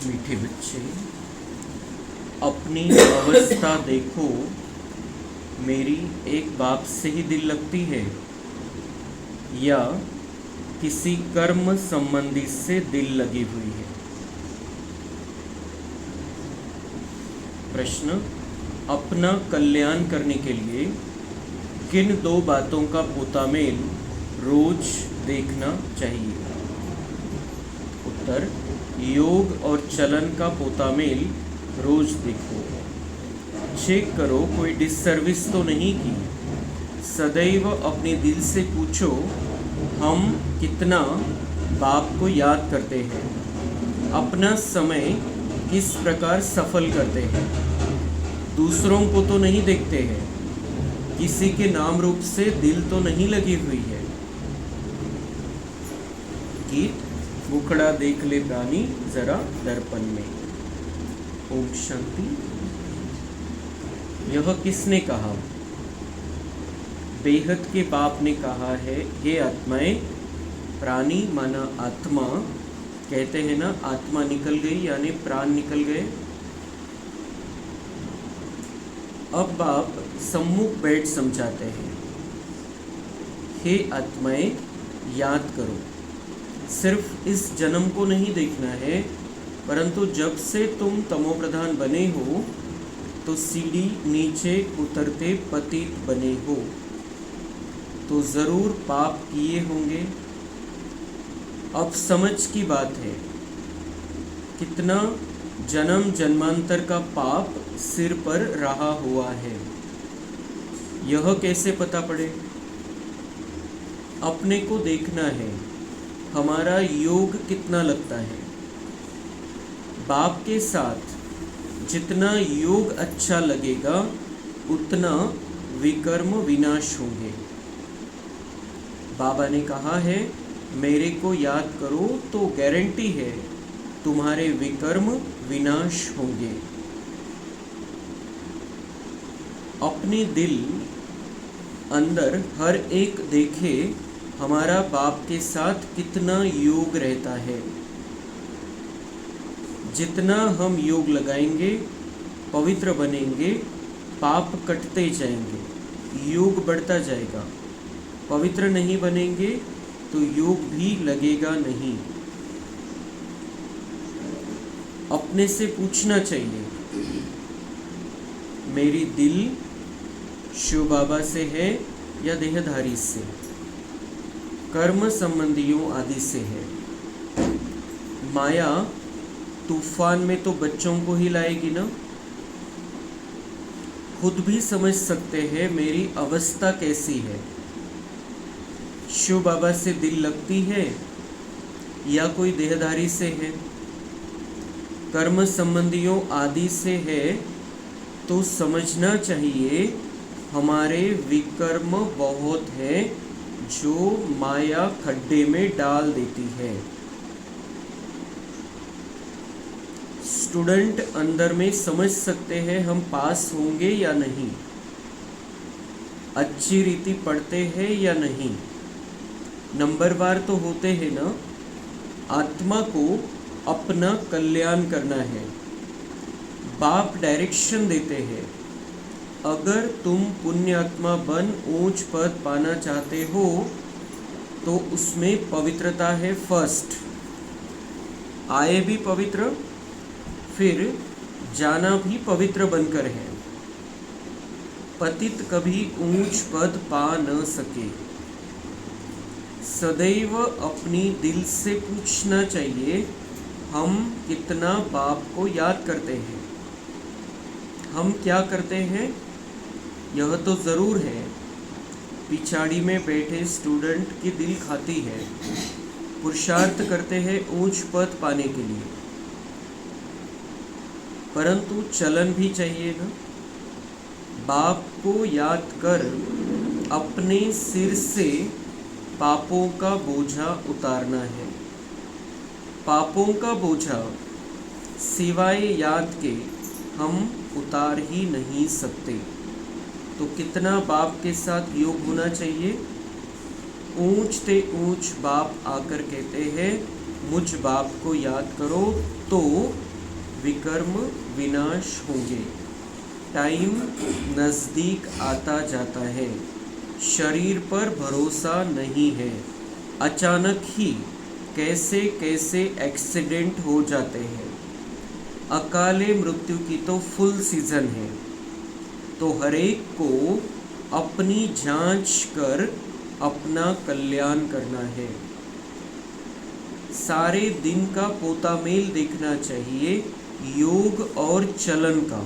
मीठे बच्चे, अपनी अवस्था देखो, मेरी एक बाप से ही दिल लगती है या किसी कर्म संबंधी से दिल लगी हुई है। प्रश्न, अपना कल्याण करने के लिए किन दो बातों का पोतामेल रोज देखना चाहिए? उत्तर, योग और चलन का पोतामेल रोज देखो। चेक करो कोई डिससर्विस तो नहीं की। सदैव अपने दिल से पूछो, हम कितना बाप को याद करते हैं, अपना समय किस प्रकार सफल करते हैं, दूसरों को तो नहीं देखते हैं, किसी के नाम रूप से दिल तो नहीं लगी हुई है। गीत, मुखड़ा देख ले प्राणी जरा दर्पण में। ओम शांति। यह किसने कहा? बेहद के बाप ने कहा है, हे आत्माएं, प्राणी माना आत्मा, कहते हैं ना आत्मा निकल गई यानी प्राण निकल गए। अब बाप सम्मुख बैठ समझाते हैं, हे आत्माएं, याद करो, सिर्फ इस जन्म को नहीं देखना है, परंतु जब से तुम तमोप्रधान बने हो तो सीढ़ी नीचे उतरते पतित बने हो, तो जरूर पाप किए होंगे। अब समझ की बात है, कितना जन्म जन्मांतर का पाप सिर पर रहा हुआ है, यह कैसे पता पड़े? अपने को देखना है, हमारा योग कितना लगता है। बाप के साथ जितना योग अच्छा लगेगा उतना विकर्म विनाश होंगे। बाबा ने कहा है, मेरे को याद करो तो गारंटी है तुम्हारे विकर्म विनाश होंगे। अपने दिल अंदर हर एक देखे हमारा बाप के साथ कितना योग रहता है। जितना हम योग लगाएंगे, पवित्र बनेंगे, पाप कटते जाएंगे, योग बढ़ता जाएगा। पवित्र नहीं बनेंगे तो योग भी लगेगा नहीं। अपने से पूछना चाहिए, मेरी दिल शिव बाबा से है या देहधारी से, कर्म संबंधियों आदि से है। माया तूफान में तो बच्चों को ही लाएगी ना। खुद भी समझ सकते हैं मेरी अवस्था कैसी है। शिव बाबा से दिल लगती है या कोई देहधारी से है, कर्म संबंधियों आदि से है, तो समझना चाहिए हमारे विकर्म बहुत है जो माया खड्डे में डाल देती है। स्टूडेंट अंदर में समझ सकते हैं हम पास होंगे या नहीं, अच्छी रीति पढ़ते हैं या नहीं, नंबरवार तो होते हैं ना। आत्मा को अपना कल्याण करना है, बाप डायरेक्शन देते हैं। अगर तुम पुण्यात्मा बन ऊंच पद पाना चाहते हो तो उसमें पवित्रता है फर्स्ट। आए भी पवित्र, फिर जाना भी पवित्र बनकर है। पतित कभी ऊंच पद पा न सके। सदैव अपनी दिल से पूछना चाहिए, हम कितना बाप को याद करते हैं, हम क्या करते हैं। यह तो ज़रूर है, पिछाड़ी में बैठे स्टूडेंट की दिल खाती है, पुरुषार्थ करते हैं ऊंच पद पाने के लिए, परंतु चलन भी चाहिए ना। बाप को याद कर अपने सिर से पापों का बोझा उतारना है। पापों का बोझा सिवाय याद के हम उतार ही नहीं सकते। तो कितना बाप के साथ योग होना चाहिए। ऊंच ते ऊंच बाप आकर कहते हैं मुझ बाप को याद करो तो विकर्म विनाश होंगे। टाइम नज़दीक आता जाता है, शरीर पर भरोसा नहीं है। अचानक ही कैसे कैसे एक्सीडेंट हो जाते हैं। अकाले मृत्यु की तो फुल सीजन है, तो हर एक को अपनी जांच कर अपना कल्याण करना है। सारे दिन का पोतामेल देखना चाहिए योग और चलन का।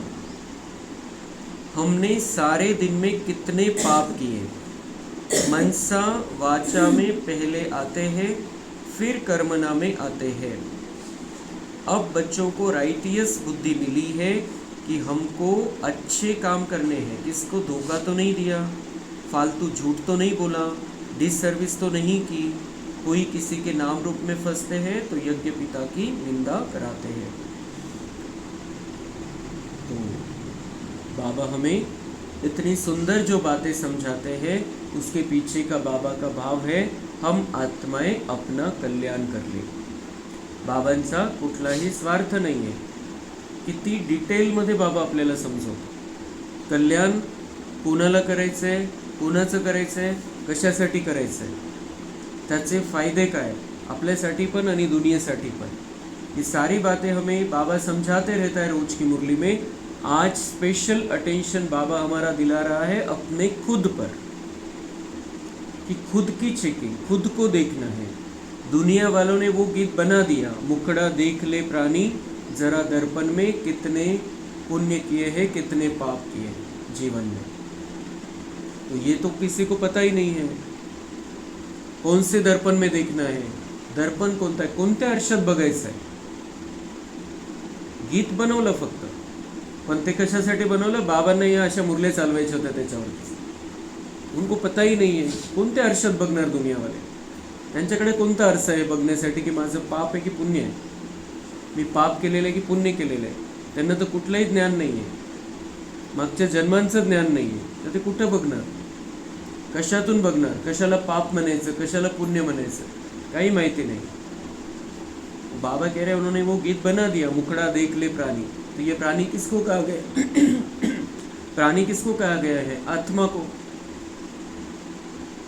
हमने सारे दिन में कितने पाप किए। मनसा वाचा में पहले आते हैं, फिर कर्मणा में आते हैं। अब बच्चों को राइटियस बुद्धि मिली है कि हमको अच्छे काम करने हैं। किसको धोखा तो नहीं दिया, फालतू झूठ तो नहीं बोला, डिससर्विस तो नहीं की। कोई किसी के नाम रूप में फंसते हैं तो यज्ञ पिता की निंदा कराते हैं। तो बाबा हमें इतनी सुंदर जो बातें समझाते हैं, उसके पीछे का बाबा का भाव है हम आत्माएं अपना कल्याण कर ले। बाबांचा कुठलाही स्वार्थ नाही आहे। किती डिटेलमध्ये बाबा आपल्याला समजवतो। कल्याण कोणाला करायचं आहे, कोणाचं करायचं आहे, कशासाठी करायचं आहे, त्याचे फायदे काय, आपल्यासाठी पण आणि दुनियासाठी पण। ये सारी बातें हमें बाबा समझाते रहता है रोज की मुरली में। आज स्पेशल अटेंशन बाबा हमारा दिला रहा है अपने खुद पर, कि खुद की चेकिंग, खुद को देखना है। दुनिया वालों ने वो गीत बना दिया, मुखड़ा देख ले प्राणी जरा दर्पण में, कितने पुण्य किए हैं कितने पाप किए हैं जीवन में। तो ये तो किसी को पता ही नहीं है कौन से दर्पण में देखना है, दर्पण कोणता आहे, कोणत्या आरशात बघायचं आहे। गीत बनवलं फक्त, पण ते कशासाठी बनवलं, बाबांना या अशा मुरल्या चालवायच्या होत्या त्याच्यावरती। उनको पता ही नाही आहे कोणत्या आरशात बघणार दुनियावाले। त्यांच्याकडे कोणता आरसा आहे बघण्यासाठी की माझं पाप आहे की पुण्य आहे, मी पाप केलेलं आहे की पुण्य केलेलं आहे। त्यांना तर कुठलंही ज्ञान नाही आहे, मागच्या जन्मांचं ज्ञान नाही आहे, तर ते कुठं बघणार, कशातून बघणार, कशाला पाप म्हणायचं कशाला पुण्य म्हणायचं, काही माहिती नहीं। बाबा कह रहे उन्होंने वो गीत बना दिया, मुखड़ा देख ले प्राणी। तो ये प्राणी किसको कहा गया प्राणी किसको कहा गया है, आत्मा को।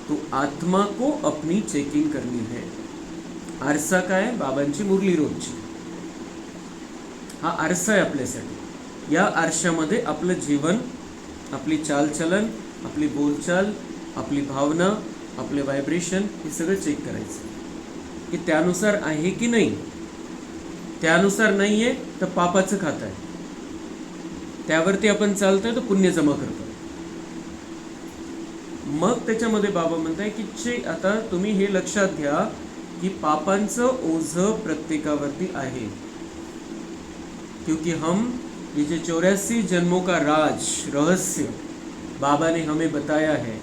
तो आत्मा को अपनी चेकिंग करनी है। आरसा काय आहे, बाबांची मुरली रोजची। हा आरसा आहे आपल्यासाठी। या आरशामध्ये आपलं जीवन, आपली चालचलन, आपली बोलचाल, आपली भावना, आपले व्हायब्रेशन हे सगळं चेक करायचं की त्यानुसार आहे की नाही। त्यानुसार नाही आहे तर पापाचं खातं आहे, त्यावरती आपण चालतोय तर पुण्य जमा करतो। मग त्याच्यामध्ये बाबा म्हणताय की आता तुम्ही हे लक्षात घ्या की पापांचं ओझं प्रत्येकावरती आहे। क्योंकि हम ये जो 84 जन्मों का रहस्य बाबा ने हमें बताया है,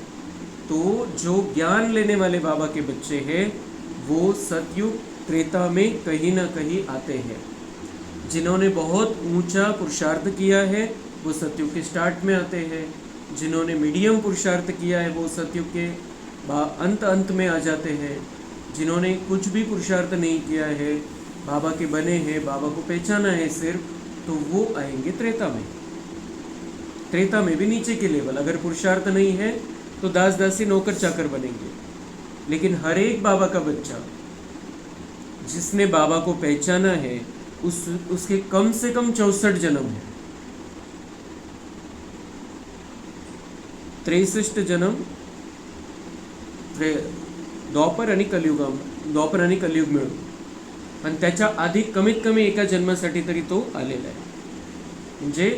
तो जो ज्ञान लेने वाले बाबा के बच्चे हैं वो सतयुग त्रेता में कहीं ना कहीं आते हैं। जिन्होंने बहुत ऊंचा पुरुषार्थ किया है वो सतयुग के स्टार्ट में आते हैं, जिन्होंने मीडियम पुरुषार्थ किया है वो सतयुग के अंत में आ जाते हैं, जिन्होंने कुछ भी पुरुषार्थ नहीं किया है, बाबा के बने हैं, बाबा को पहचाना है सिर्फ, तो वो आएंगे त्रेता में। त्रेता में भी नीचे के लेवल, अगर पुरुषार्थ नहीं है तो दास दासी नौकर चाकर बनेंगे। लेकिन हर एक बाबा का बच्चा जिसने बाबा को पहचाना है उसके कम से कम 64 जन्म है। 63 जन्म द्वापर आणि कलियुग मिळून, पण त्याच्या आधी कमीत कमी एका जन्मासाठी तरी तो आलेला आहे। म्हणजे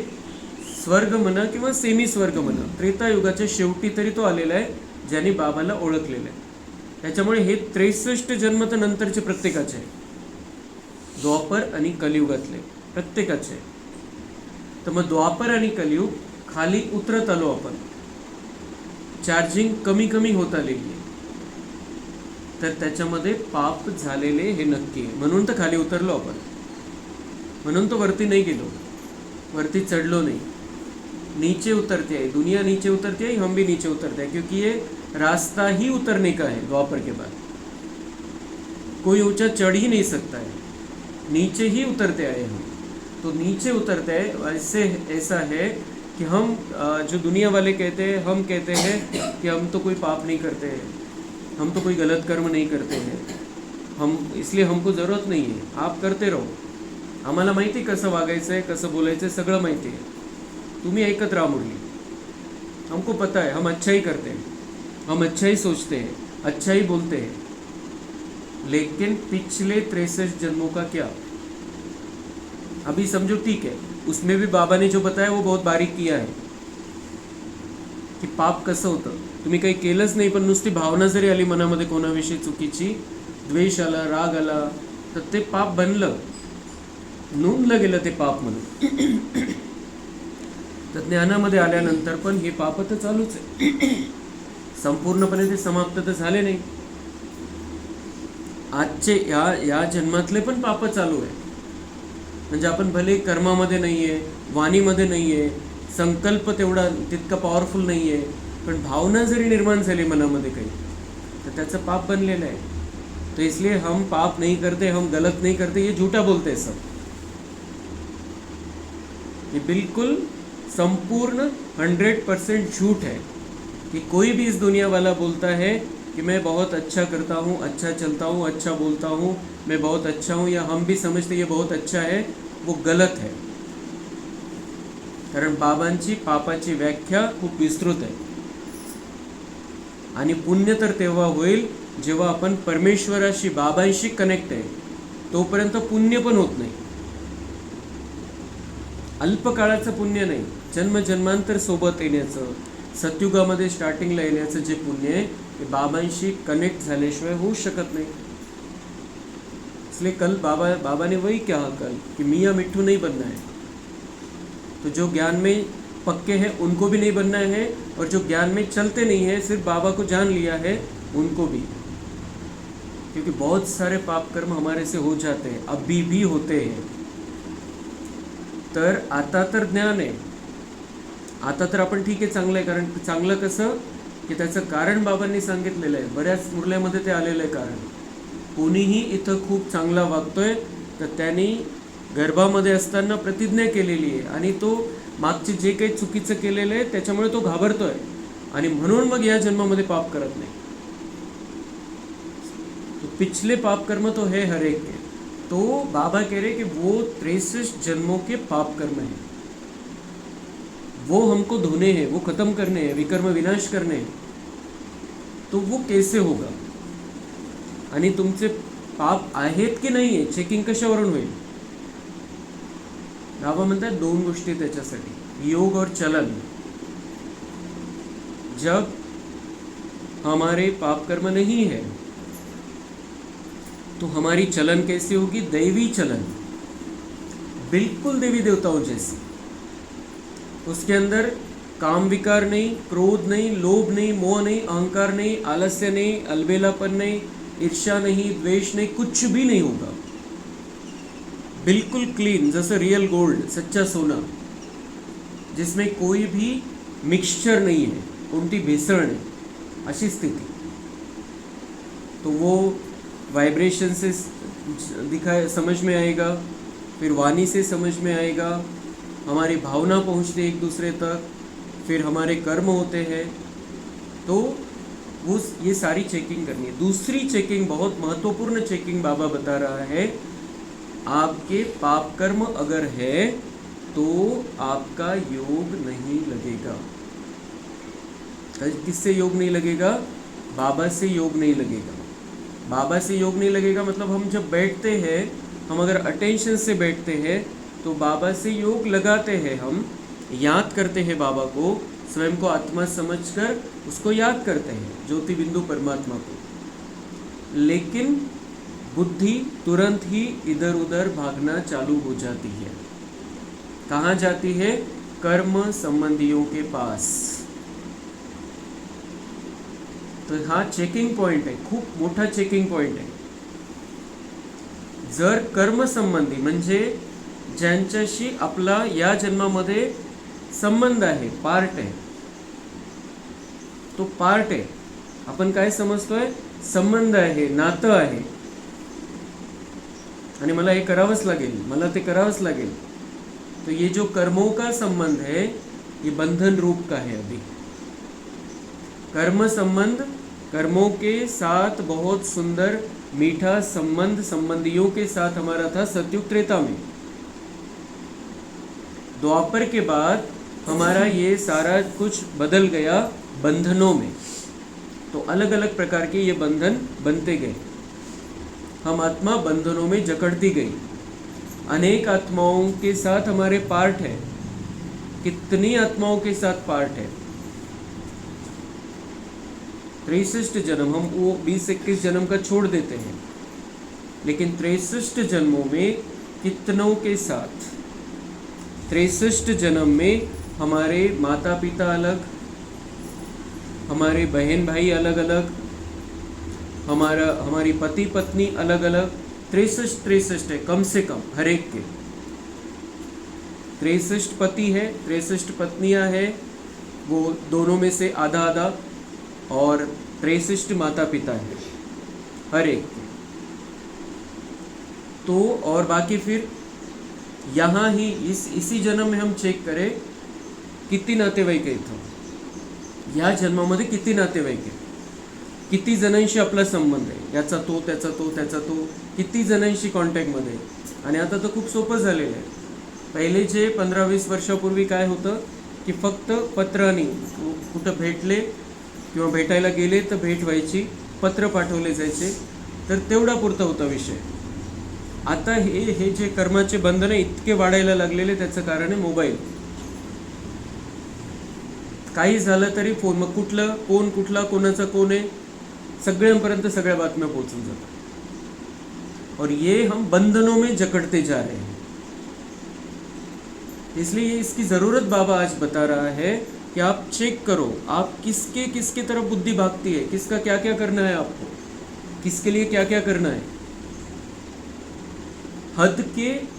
स्वर्ग म्हणा किंवा सेमी स्वर्ग म्हणा, त्रेतायुगाच्या शेवटी तरी तो आलेला आहे ज्याने बाबाला ओळखलेलं आहे। त्याच्यामुळे हे 63 जन्म तर नंतरचे प्रत्येकाचे आहे, द्वापर आणि कलियुगातले प्रत्येकाचे। तर मग द्वापर आणि कलियुग खाली उतरत आलो आपण, चार्जिंग कमी कमी होत आलेली आहे, तर त्याच्यामध्ये पाप झालेले हे नक्की आहे। म्हणून तर खाली उतरलो आपण, म्हणून तो वरती नहीं गेलो, वरती चढ़लो नहीं, नीचे उतरते हैं। दुनिया नीचे उतरती है, हम भी नीचे उतरते हैं, क्योंकि ये रास्ता ही उतरने का है। द्वापर के बाद कोई ऊंचा चढ़ ही नहीं सकता है, नीचे ही उतरते आए हम। तो नीचे उतरते हैं। ऐसे ऐसा है कि हम जो दुनिया वाले कहते हैं, हम कहते हैं कि हम तो कोई पाप नहीं करते हैं, हम तो कोई गलत कर्म नहीं करते हैं, हम इसलिए हमको ज़रूरत नाही आहे, आप करते रहो, आम्हाला माहिती कसं वागायचं आहे, कसं बोलायचं आहे, सगळं माहिती आहे, तुम्ही ऐकत राहा मुरली, हमको पता है, हम अच्छा ही करते हैं, हम अच्छा ही सोचते हैं, अच्छा ही बोलते हैं। लेकिन पिछले 63 जन्मों का क्या? अभी समझो ठीक है, उसमें भी बाबा ने जो बताया वो बहुत बारीक किया आहे की पाप कसं होतं। तुम्ही काही केलंच नाही, पण नुसती भावना जरी आली मनामध्ये कोणाविषयी चुकीची, द्वेष आला, राग आला, तर ते पाप बनलं, नोंदलं गेलं ते पाप म्हणून। तर ज्ञानामध्ये आल्यानंतर पण हे पाप तर चालूच आहे, संपूर्णपणे ते समाप्त तर झाले नाही। आजचे या जन्मातले पण पाप चालू आहे, म्हणजे आपण भले कर्मामध्ये नाही आहे, वाणीमध्ये नाही आहे, संकल्प तेवढा तितका पॉवरफुल नाही आहे, पण भावना जरी निर्माण झाली मनामध्ये काही, तर त्याचं पाप बनलेलं आहे। तो इसलिए हम पाप नहीं करते, हम गलत नहीं करते, ये झूठा बोलते हैं सब, ये बिल्कुल संपूर्ण 100% झूठ है कि कोई भी इस दुनिया वाला बोलता है कि मैं बहुत अच्छा करता हूँ, अच्छा चलता हूँ, अच्छा बोलता हूँ, मैं बहुत अच्छा हूँ, या हम भी समझते ये बहुत अच्छा है, वो गलत है। कारण बाबांची पापाची व्याख्या खूप विस्तृत आहे, आणि पुण्य तर तेव्हा होईल जेव्हा आपण परमेश्वराशी, बाबांशी कनेक्ट आहे, तोपर्यंत पुण्य पण होत नाही। अल्पकाळाचं पुण्य नाही, जन्मजन्मांतर सोबत येण्याचं, सतयुगामध्ये स्टार्टिंगला येण्याचं जे पुण्य आहे ते बाबांशी कनेक्ट झाल्याशिवाय होऊ शकत नाही। इसलिए कल बाबा ने वही कहा कल कि मियाँ मिट्ठू नहीं बनना है, तो जो ज्ञान में पक्के हैं उनको भी नहीं बनना है, और जो ज्ञान में चलते नहीं है, सिर्फ बाबा को जान लिया है, उनको भी, क्योंकि बहुत सारे पाप कर्म हमारे से हो जाते हैं, अभी भी होते हैं। तर आता तर ज्ञान आहे, आता तर आपण ठीक आहे, चांगलं आहे, कारण चांगलं कसं की त्याचं कारण बाबांनी सांगितलेलं आहे, बऱ्याच मुरल्यामध्ये ते आलेलं आहे कारण। कोणीही इथं खूप चांगला वागतोय तर त्यांनी गर्भामध्ये असताना प्रतिज्ञा केलेली आहे, आणि तो मागचे जे काही चुकीचं केलेलं आहे त्याच्यामुळे तो घाबरतोय, आणि म्हणून मग या जन्मामध्ये पाप करत नाही। तो पिछले पाप कर्म तो है हर एक के, तो बाबा कह रहे कि वो 63 जन्मों के पाप कर्म हैं, वो हमको धोने हैं, वो खत्म करने हैं, विकर्म विनाश करने हैं। तो वो कैसे होगा, आणि तुमचे पाप आहेत की नाही आहे चेकिंग कशावरून होईल? बाबा म्हणतात 2 गोष्टी त्याच्यासाठी, योग और चलन। जब हमारे पाप कर्म नहीं है तो हमारी चलन कैसी होगी? दैवी चलन, बिल्कुल देवी देवताओं जैसी। उसके अंदर काम विकार नहीं, क्रोध नहीं, लोभ नहीं, मोह नहीं, अहंकार नहीं, आलस्य नहीं, अलबेलापन नहीं, ईर्ष्या नहीं, द्वेष नहीं, कुछ भी नहीं होगा, बिल्कुल क्लीन, जैसे रियल गोल्ड, सच्चा सोना, जिसमें कोई भी मिक्सचर नहीं है, कोणती भेसळ नहीं, अशी स्थिति। तो वो वाइब्रेशन से समझ में आएगा, फिर वाणी से समझ में आएगा, हमारी भावना पहुँचती एक दूसरे तक, फिर हमारे कर्म होते हैं। तो वो ये सारी चेकिंग करनी है। दूसरी चेकिंग, बहुत महत्वपूर्ण चेकिंग बाबा बता रहा है, आपके पाप कर्म अगर है तो आपका योग नहीं लगेगा। किससे योग नहीं लगेगा? बाबा से योग नहीं लगेगा। बाबा से योग नहीं लगेगा मतलब हम जब बैठते हैं, हम अगर अटेंशन से बैठते हैं तो बाबा से योग लगाते हैं, हम याद करते हैं बाबा को, स्वयं को आत्मा समझकर उसको याद करते हैं, ज्योति बिंदु परमात्मा को। लेकिन बुद्धि तुरंत ही इधर उधर भागना चालू हो जाती है। कहाँ जाती है? कर्म संबंधियों के पास। तो हा चेकिंग पॉइंट आहे, खूप मोठा चेकिंग पॉइंट आहे। जर कर्म संबंधी म्हणजे ज्यांच्याशी आपला या जन्मामध्ये संबंध आहे, पार्ट आहे, तो पार्ट आहे, आपण काय समजतोय? संबंध आहे, नातं आहे, आणि मला हे करावंच लागेल, मला ते करावंच लागेल, तो ये जो कर्मों का संबंध है ये बंधन रूप का है। अभी कर्म संबंध, कर्मों के साथ बहुत सुंदर मीठा संबंध संबंधियों के साथ हमारा था सतयुग त्रेता में। द्वापर के बाद हमारा ये सारा कुछ बदल गया बंधनों में। तो अलग अलग प्रकार के ये बंधन बनते गए, हम आत्मा बंधनों में जकड़ती गई। अनेक आत्माओं के साथ हमारे पार्ट है, कितनी आत्माओं के साथ पार्ट है। 63 जन्म, हम वो 20-21 जन्म का छोड़ देते हैं, लेकिन 63 जन्मों में कितनों के साथ। 63 जन्म में हमारे माता पिता अलग, हमारे बहन भाई अलग अलग, हमारी पति पत्नी अलग अलग। 63 है कम से कम हर एक के। 63 पति है, 63 पत्नियां हैं, वो दोनों में से आधा आधा, और 63 माता पिता है हर एक के। तो और बाकी फिर यहाँ ही इसी जन्म में हम चेक करें किती नातेवाईक आहेत, या जन्मामध्ये किती नातेवाईक आहेत, किती जणांशी आपला संबंध आहे, याचा तो त्याचा तो त्याचा तो, किती जणांशी कॉन्टॅक्टमध्ये आहे। आणि आता तर खूप सोपं झालेलं आहे। पहिले जे 15-20 वर्षापूर्वी काय होतं की फक्त पत्रांनी कुठं भेटले किंवा भेटायला गेले तर भेट व्हायची, पत्र पाठवले जायचे, तर तेवढा पुरता होता विषय। आता हे जे कर्माचे बंधन इतके वाढायला लागलेले, त्याचं कारण आहे मोबाईल। काही झालं तरी फोन, मग कुठलं कोण कुठला कोणाचा कोण आहे सगळ्यांपर्यंत सगळ्या बातम्या पोहोचून जातात। और ये हम बंधनों में जकड़ते जा रहे हैं। इसलिए इसकी ज़रूरत बाबा आज बता रहा है कि आप चेक करो, आप किसके तरफ बुद्धि भागती है, किसका क्या क्या करना है, आपको किसके लिए क्या क्या करना है।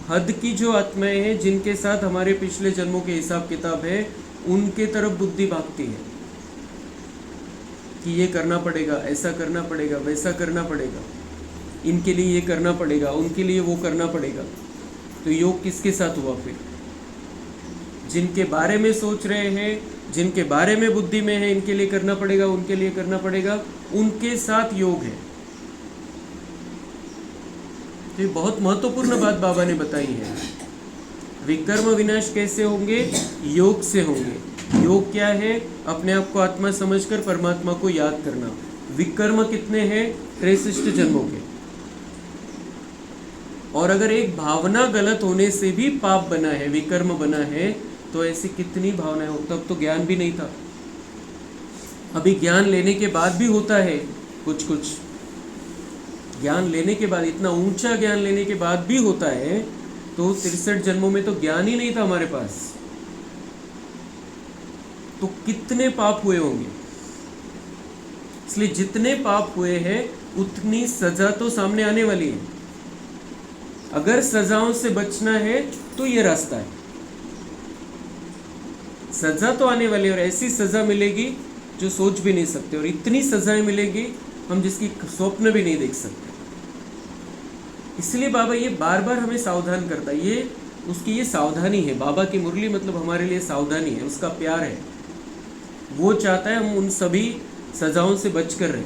हद की जो आत्माएं हैं जिनके साथ हमारे पिछले जन्मों के हिसाब किताब है, उनके तरफ बुद्धि भागती है कि ये करना पड़ेगा, ऐसा करना पड़ेगा, वैसा करना पड़ेगा, इनके लिए ये करना पड़ेगा, उनके लिए वो करना पड़ेगा। तो योग किसके साथ हुआ फिर? जिनके बारे में सोच रहे हैं, जिनके बारे में बुद्धि में है, इनके लिए करना पड़ेगा, उनके लिए करना पड़ेगा, उनके साथ योग है। तो ये बहुत महत्वपूर्ण बात बाबा ने बताई है। विकर्म विनाश कैसे होंगे? योग से होंगे। योग क्या है? अपने आप को आत्मा समझकर परमात्मा को याद करना। विकर्म कितने हैं? 63 जन्मों के। और अगर एक भावना गलत होने से भी पाप बना है, विकर्म बना है, तो ऐसी कितनी भावनाएं हो। तब तो ज्ञान भी नहीं था। अभी ज्ञान लेने के बाद भी होता है कुछ कुछ, ज्ञान लेने के बाद, इतना ऊंचा ज्ञान लेने के बाद भी होता है। तो 63 जन्मों में तो ज्ञान ही नहीं था हमारे पास, तो कितने पाप हुए होंगे। इसलिए जितने पाप हुए हैं उतनी सजा तो सामने आने वाली है। अगर सजाओं से बचना है तो ये रास्ता है। सजा तो आने वाली है, और ऐसी सजा मिलेगी जो सोच भी नहीं सकते, और इतनी सजाएं मिलेगी हम जिसकी स्वप्न भी नहीं देख सकते। इसलिए बाबा ये बार बार हमें सावधान करता है। ये उसकी ये सावधानी है। बाबा की मुरली मतलब हमारे लिए सावधानी है, उसका प्यार है। वो चाहता है हम उन सभी सजाओं से बच कर रहें।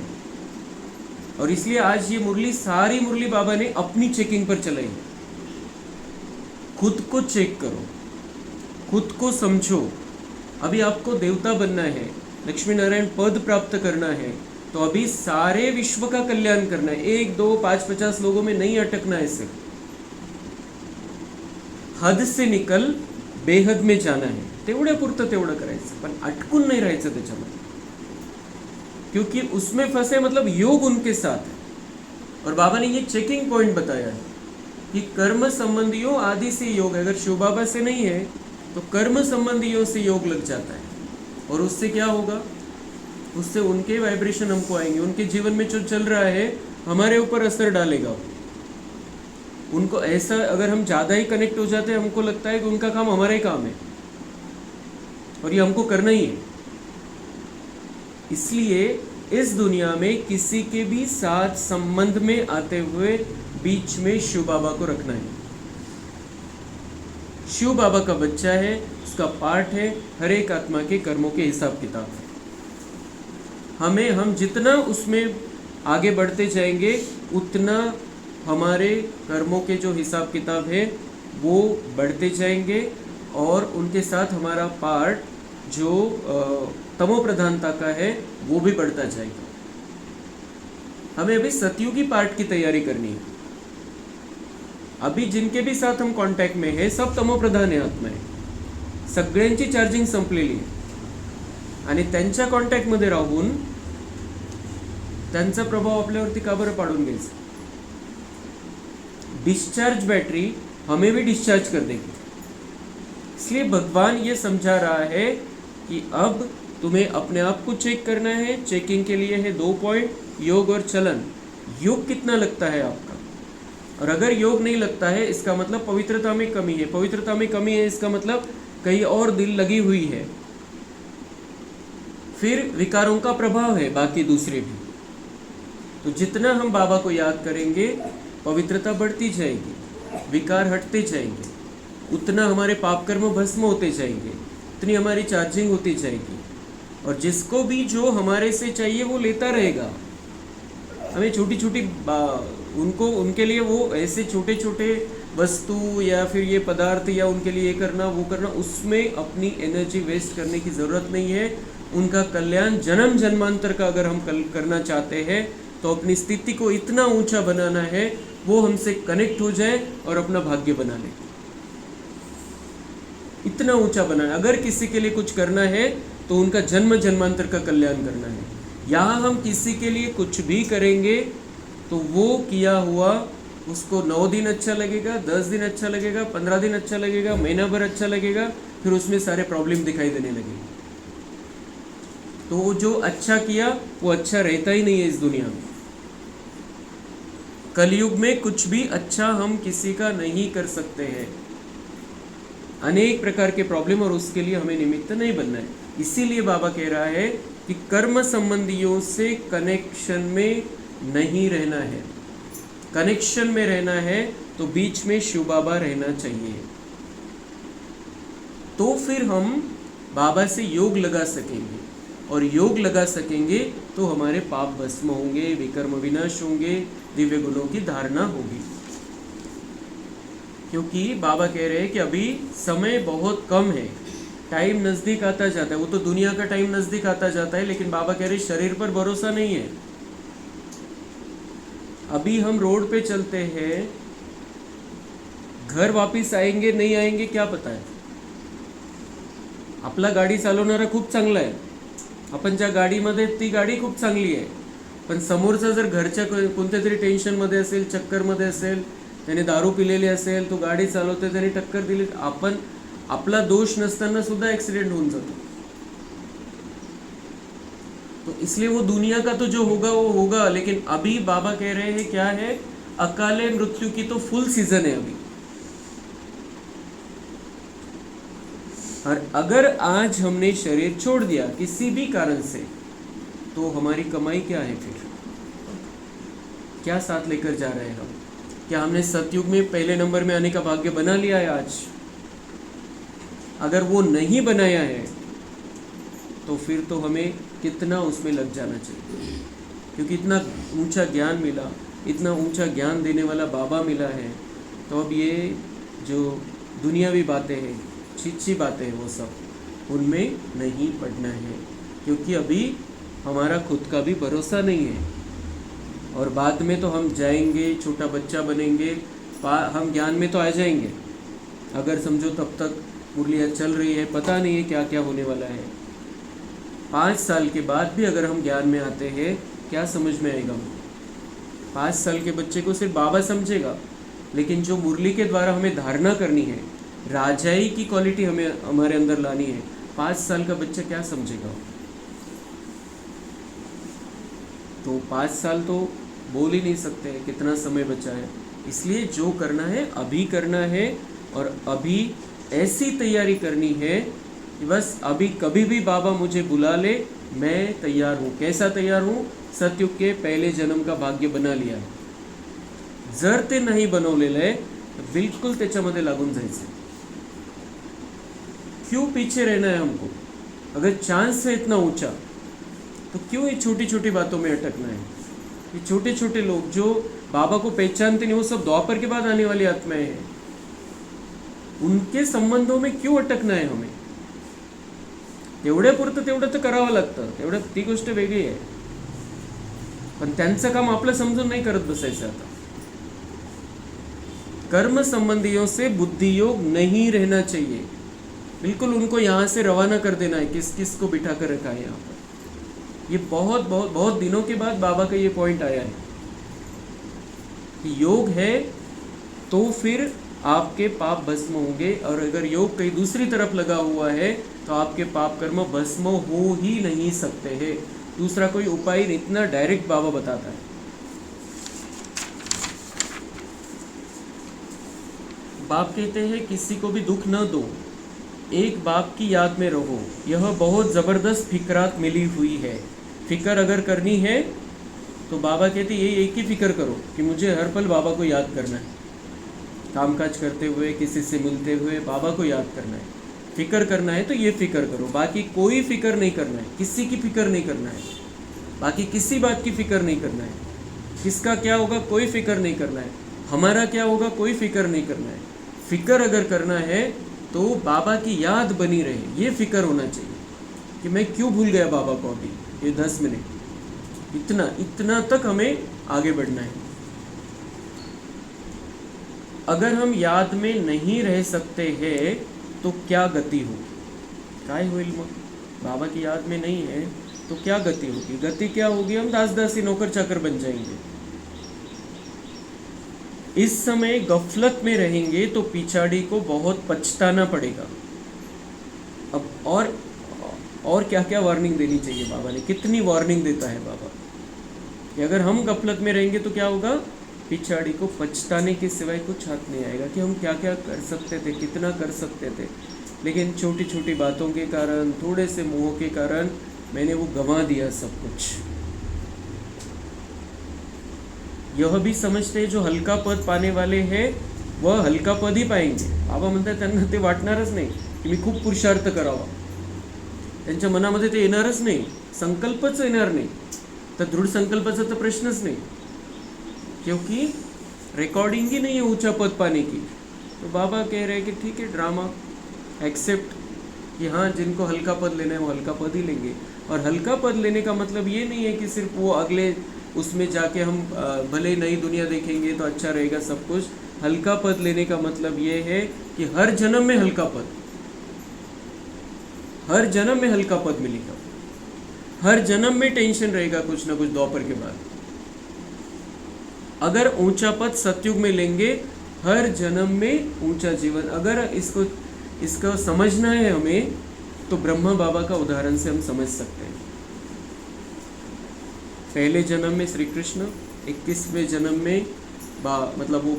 और इसलिए आज ये मुरली, सारी मुरली बाबा ने अपनी चेकिंग पर चलाई है। खुद को चेक करो, खुद को समझो। अभी आपको देवता बनना है, लक्ष्मी नारायण पद प्राप्त करना है, तो अभी सारे विश्व का कल्याण करना है। 1, 2, 5, 50 लोगों में नहीं अटकना है। सिर्फ हद से निकल बेहद में जाना है। तेवढ्यापुरतं तेवढं करायचं, पण अटकून नाही राहायचं त्याच्यामध्ये, क्योंकि उसमें फंसे मतलब योग उनके साथ है। और बाबा ने ये चेकिंग पॉइंट बताया है कि कर्म संबंधियों आदि से योग है। अगर शिव बाबा से नहीं है तो कर्म संबंधियों से योग लग जाता है, और उससे क्या होगा? उससे उनके वाइब्रेशन हमको आएंगे, उनके जीवन में जो चल रहा है हमारे ऊपर असर डालेगा। उनको ऐसा, अगर हम ज़्यादा ही कनेक्ट हो जाते हैं, हमको लगता है कि उनका काम हमारा ही काम है और ये हमको करना ही है। इसलिए इस दुनिया में किसी के भी साथ संबंध में आते हुए बीच में शिव बाबा को रखना है। शिव बाबा का बच्चा है, उसका पार्ट है, हर एक आत्मा के कर्मों के हिसाब किताब है। हम जितना उसमें आगे बढ़ते जाएंगे उतना हमारे कर्मों के जो हिसाब किताब है वो बढ़ते जाएंगे, और उनके साथ हमारा पार्ट जो तमो प्रधानता का है वो भी बढ़ता जाएगा। हमें अभी सतयुगी पार्ट की तैयारी करनी है। अभी जिनके भी साथ हम कांटेक्ट में है सब तमो प्रधान है, आत्मा आहे, सगळ्यांची चार्जिंग संपलेली आहे, आणि त्यांच्या कॉन्टॅक्टमध्ये राहून त्यांचा प्रभाव आपल्यावरती का बरं पाडून घ्यायचा? डिस्चार्ज बैटरी हमें भी डिस्चार्ज कर देगी। इसलिए भगवान ये समझा रहा है कि अब तुम्हें अपने आप को चेक करना है। चेकिंग के लिए है 2 पॉइंट, योग और चलन। योग कितना लगता है आपका, और अगर योग नहीं लगता है इसका मतलब पवित्रता में कमी है। पवित्रता में कमी है इसका मतलब कहीं और दिल लगी हुई है, फिर विकारों का प्रभाव है बाकी दूसरे भी। तो जितना हम बाबा को याद करेंगे पवित्रता बढ़ती जाएगी, विकार हटते जाएंगे, उतना हमारे पाप कर्म भस्म होते जाएंगे, उतनी हमारी चार्जिंग होती जाएगी, और जिसको भी जो हमारे से चाहिए वो लेता रहेगा। हमें छोटी छोटी उनके लिए वो ऐसे छोटे छोटे वस्तु या फिर ये पदार्थ या उनके लिए ये करना वो करना, उसमें अपनी एनर्जी वेस्ट करने की ज़रूरत नहीं है। उनका कल्याण जन्म जन्मांतर का अगर हम करना चाहते हैं तो अपनी स्थिति को इतना ऊंचा बनाना है वो हमसे कनेक्ट हो जाए और अपना भाग्य बना ले, इतना ऊंचा बनाना। अगर किसी के लिए कुछ करना है तो उनका जन्म जन्मांतर का कल्याण करना है। यहाँ हम किसी के लिए कुछ भी करेंगे तो वो किया हुआ उसको 9 दिन अच्छा लगेगा, 10 दिन अच्छा लगेगा, 15 दिन अच्छा लगेगा, महीना भर अच्छा लगेगा, फिर उसमें सारे प्रॉब्लम दिखाई देने लगेंगे। तो वो जो अच्छा किया वो अच्छा रहता ही नहीं है इस दुनिया में। कलयुग में कुछ भी अच्छा हम किसी का नहीं कर सकते हैं, अनेक प्रकार के प्रॉब्लम, और उसके लिए हमें निमित्त नहीं बनना है। इसीलिए बाबा कह रहा है कि कर्म संबंधियों से कनेक्शन में नहीं रहना है। कनेक्शन में रहना है तो बीच में शिव बाबा रहना चाहिए, तो फिर हम बाबा से योग लगा सकेंगे, और योग लगा सकेंगे तो हमारे पाप भस्म होंगे, विकर्म विनाश होंगे, दिव्य गुणों की धारणा होगी। क्योंकि बाबा कह रहे हैं कि अभी समय बहुत कम है, टाइम नज़दीक आता जाता है। वो तो दुनिया का टाइम नज़दीक आता जाता है, लेकिन बाबा कह रहे हैं शरीर पर भरोसा नहीं है। अभी हम रोड पे चलते हैं, घर वापस आएंगे नहीं आएंगे क्या पता है। आपला गाडी चालवणारा खूप चांगला आहे, आपण ज्या गाडीमध्ये ती गाडी खूप चांगली आहे, पण समोरचा जर घरच्या कोणत्या तरी टेन्शनमध्ये असेल, चक्करमध्ये असेल, त्याने दारू पिलेली असेल, तो गाडी चालवतोय, त्याने टक्कर दिली, आपण आपला दोष नसताना सुद्धा ॲक्सिडेंट होऊन जातो। तो इसलिए वो दुनिया का तो जो होगा वो होगा, लेकिन अभी बाबा कह रहे हैं क्या है, अकाले मृत्यु की तो फुल सीजन है अभी। और अगर आज हमने शरीर छोड़ दिया किसी भी कारण से, तो हमारी कमाई क्या है? फिर क्या साथ लेकर जा रहे हैं हम? क्या हमने सतयुग में पहले नंबर में आने का भाग्य बना लिया है आज? अगर वो नहीं बनाया है तो फिर तो हमें कितना उसमें लग जाना चाहिए, क्योंकि इतना ऊंचा ज्ञान मिला, इतना ऊंचा ज्ञान देने वाला बाबा मिला है। तो अब ये जो दुनियावी बातें हैं, अच्छी बातें हैं, वो सब उनमें नहीं पड़ना है, क्योंकि अभी हमारा खुद का भी भरोसा नहीं है। और बाद में तो हम जाएंगे, छोटा बच्चा बनेंगे, हम ज्ञान में तो आ जाएंगे, अगर समझो तब तक मुरलियाँ चल रही है, पता नहीं है क्या क्या होने वाला है। 5 साल के बाद भी अगर हम ज्ञान में आते हैं, क्या समझ में आएगा? 5 साल के बच्चे को सिर्फ बाबा समझेगा, लेकिन जो मुरली के द्वारा हमें धारणा करनी है, राजाई की क्वालिटी हमें हमारे अंदर लानी है, 5 साल का बच्चा क्या समझेगा? तो 5 साल तो बोल ही नहीं सकते कितना समय बचा है। इसलिए जो करना है अभी करना है, और अभी ऐसी तैयारी करनी है कि बस अभी कभी भी बाबा मुझे बुला ले, मैं तैयार हूँ। कैसा तैयार हूँ? सतयुग के पहले जन्म का भाग्य बना लिया है। जर ते नाही बनवलेलं आहे तर बिलकुल त्याच्यामध्ये लागून जायचं, क्यों पीछे रहना है हमको? अगर चांस है इतना ऊंचा, तो क्यों ये छोटी छोटी बातों में अटकना है? ये छोटे छोटे लोग जो बाबा को पहचानते नहीं, वो सब द्वापर के बाद आने वाली आत्माएं हैं। उनके संबंधों में क्यों अटकना आहे हमें? तेवढ्यापुरतं तेवढं तर करावं लागतं, तेवढं ती गोष्ट वेगळी आहे, पण त्यांचं काम आपलं समजून नहीं करत बसायचं. आता कर्म संबंधियों से बुद्धि योग नहीं रहना चाहिए, बिल्कुल उनको यहाँ से रवाना कर देना है. किस किस को बिठा कर रखा है यहाँ पर? ये बहुत बहुत बहुत दिनों के बाद बाबा का ये पॉइंट आया है कि योग है तो फिर आपके पाप भस्म होंगे, और अगर योग कहीं दूसरी तरफ लगा हुआ है तो आपके पाप कर्म भस्म हो ही नहीं सकते हैं. दूसरा कोई उपाय इतना डायरेक्ट बाबा बताता है. बाप कहते हैं किसी को भी दुख न दो, एक बाप की याद में रहो. यह बहुत ज़बरदस्त फिक्रात मिली हुई है. फिक्र अगर करनी है तो बाबा कहते ये एक ही फिक्र करो कि मुझे हर पल बाबा को याद करना है. कामकाज करते हुए, किसी से मिलते हुए बाबा को याद करना है. फिक्र करना है तो ये फिक्र करो, बाकी कोई फिक्र नहीं करना है. किसी की फिक्र नहीं करना है, बाकी किसी बात की फिक्र नहीं करना है. किसका क्या होगा कोई फिक्र नहीं करना है, हमारा क्या होगा कोई फिक्र नहीं करना है. फिक्र अगर करना है तो बाबा की याद बनी रहे, ये फिक्र होना चाहिए कि मैं क्यों भूल गया बाबा को अभी ये 10 मिनट. इतना तक हमें आगे बढ़ना है. अगर हम याद में नहीं रह सकते हैं तो क्या गति होगी? काय होईल मग? बाबा की याद में नहीं है तो क्या गति होगी? गति क्या होगी? हम दास दासी नौकर चाकर बन जाएंगे. इस समय गफलत में रहेंगे तो पिछाड़ी को बहुत पछताना पड़ेगा. अब और क्या क्या वार्निंग देनी चाहिए बाबा ने? कितनी वार्निंग देता है बाबा कि अगर हम गफलत में रहेंगे तो क्या होगा? पिछाड़ी को पछताने के सिवाय कुछ हाथ नहीं आएगा कि हम क्या क्या कर सकते थे, कितना कर सकते थे, लेकिन छोटी छोटी बातों के कारण, थोड़े से मोह के कारण मैंने वो गंवा दिया सब कुछ. यह भी समझते हैं जो हल्का पद पाने वाले हैं वह हल्का पद ही पाएंगे. बाबा म्हणतात त्यांना ते वाटणारच नाही की मी खूप पुरुषार्थ करावा. त्यांच्या मनामध्ये ते येणारच नाही, संकल्पच येणार नाही. तर दृढ संकल्पाचा तर प्रश्नच नाही, क्योंकि रिकॉर्डिंग ही नहीं है ऊंचा पद पाने की. तो बाबा कह रहे हैं कि ठीक है, ड्रामा एक्सेप्ट कि हाँ जिनको हल्का पद लेना है वो हल्का पद ही लेंगे. और हल्का पद लेने का मतलब ये नहीं है कि सिर्फ वो अगले उसमें जाके हम भले नई दुनिया देखेंगे तो अच्छा रहेगा सब कुछ. हल्का पद लेने का मतलब ये है कि हर जन्म में हल्का पद, हर जन्म में हल्का पद मिलेगा. हर जन्म में टेंशन रहेगा कुछ ना कुछ द्वापर के बाद. अगर ऊंचा पद सतयुग में लेंगे, हर जन्म में ऊंचा जीवन. अगर इसको समझना है हमें तो ब्रह्मा बाबा का उदाहरण से हम समझ सकते हैं. पहले जन्म में श्री कृष्ण, 21वें जन्म में मतलब वो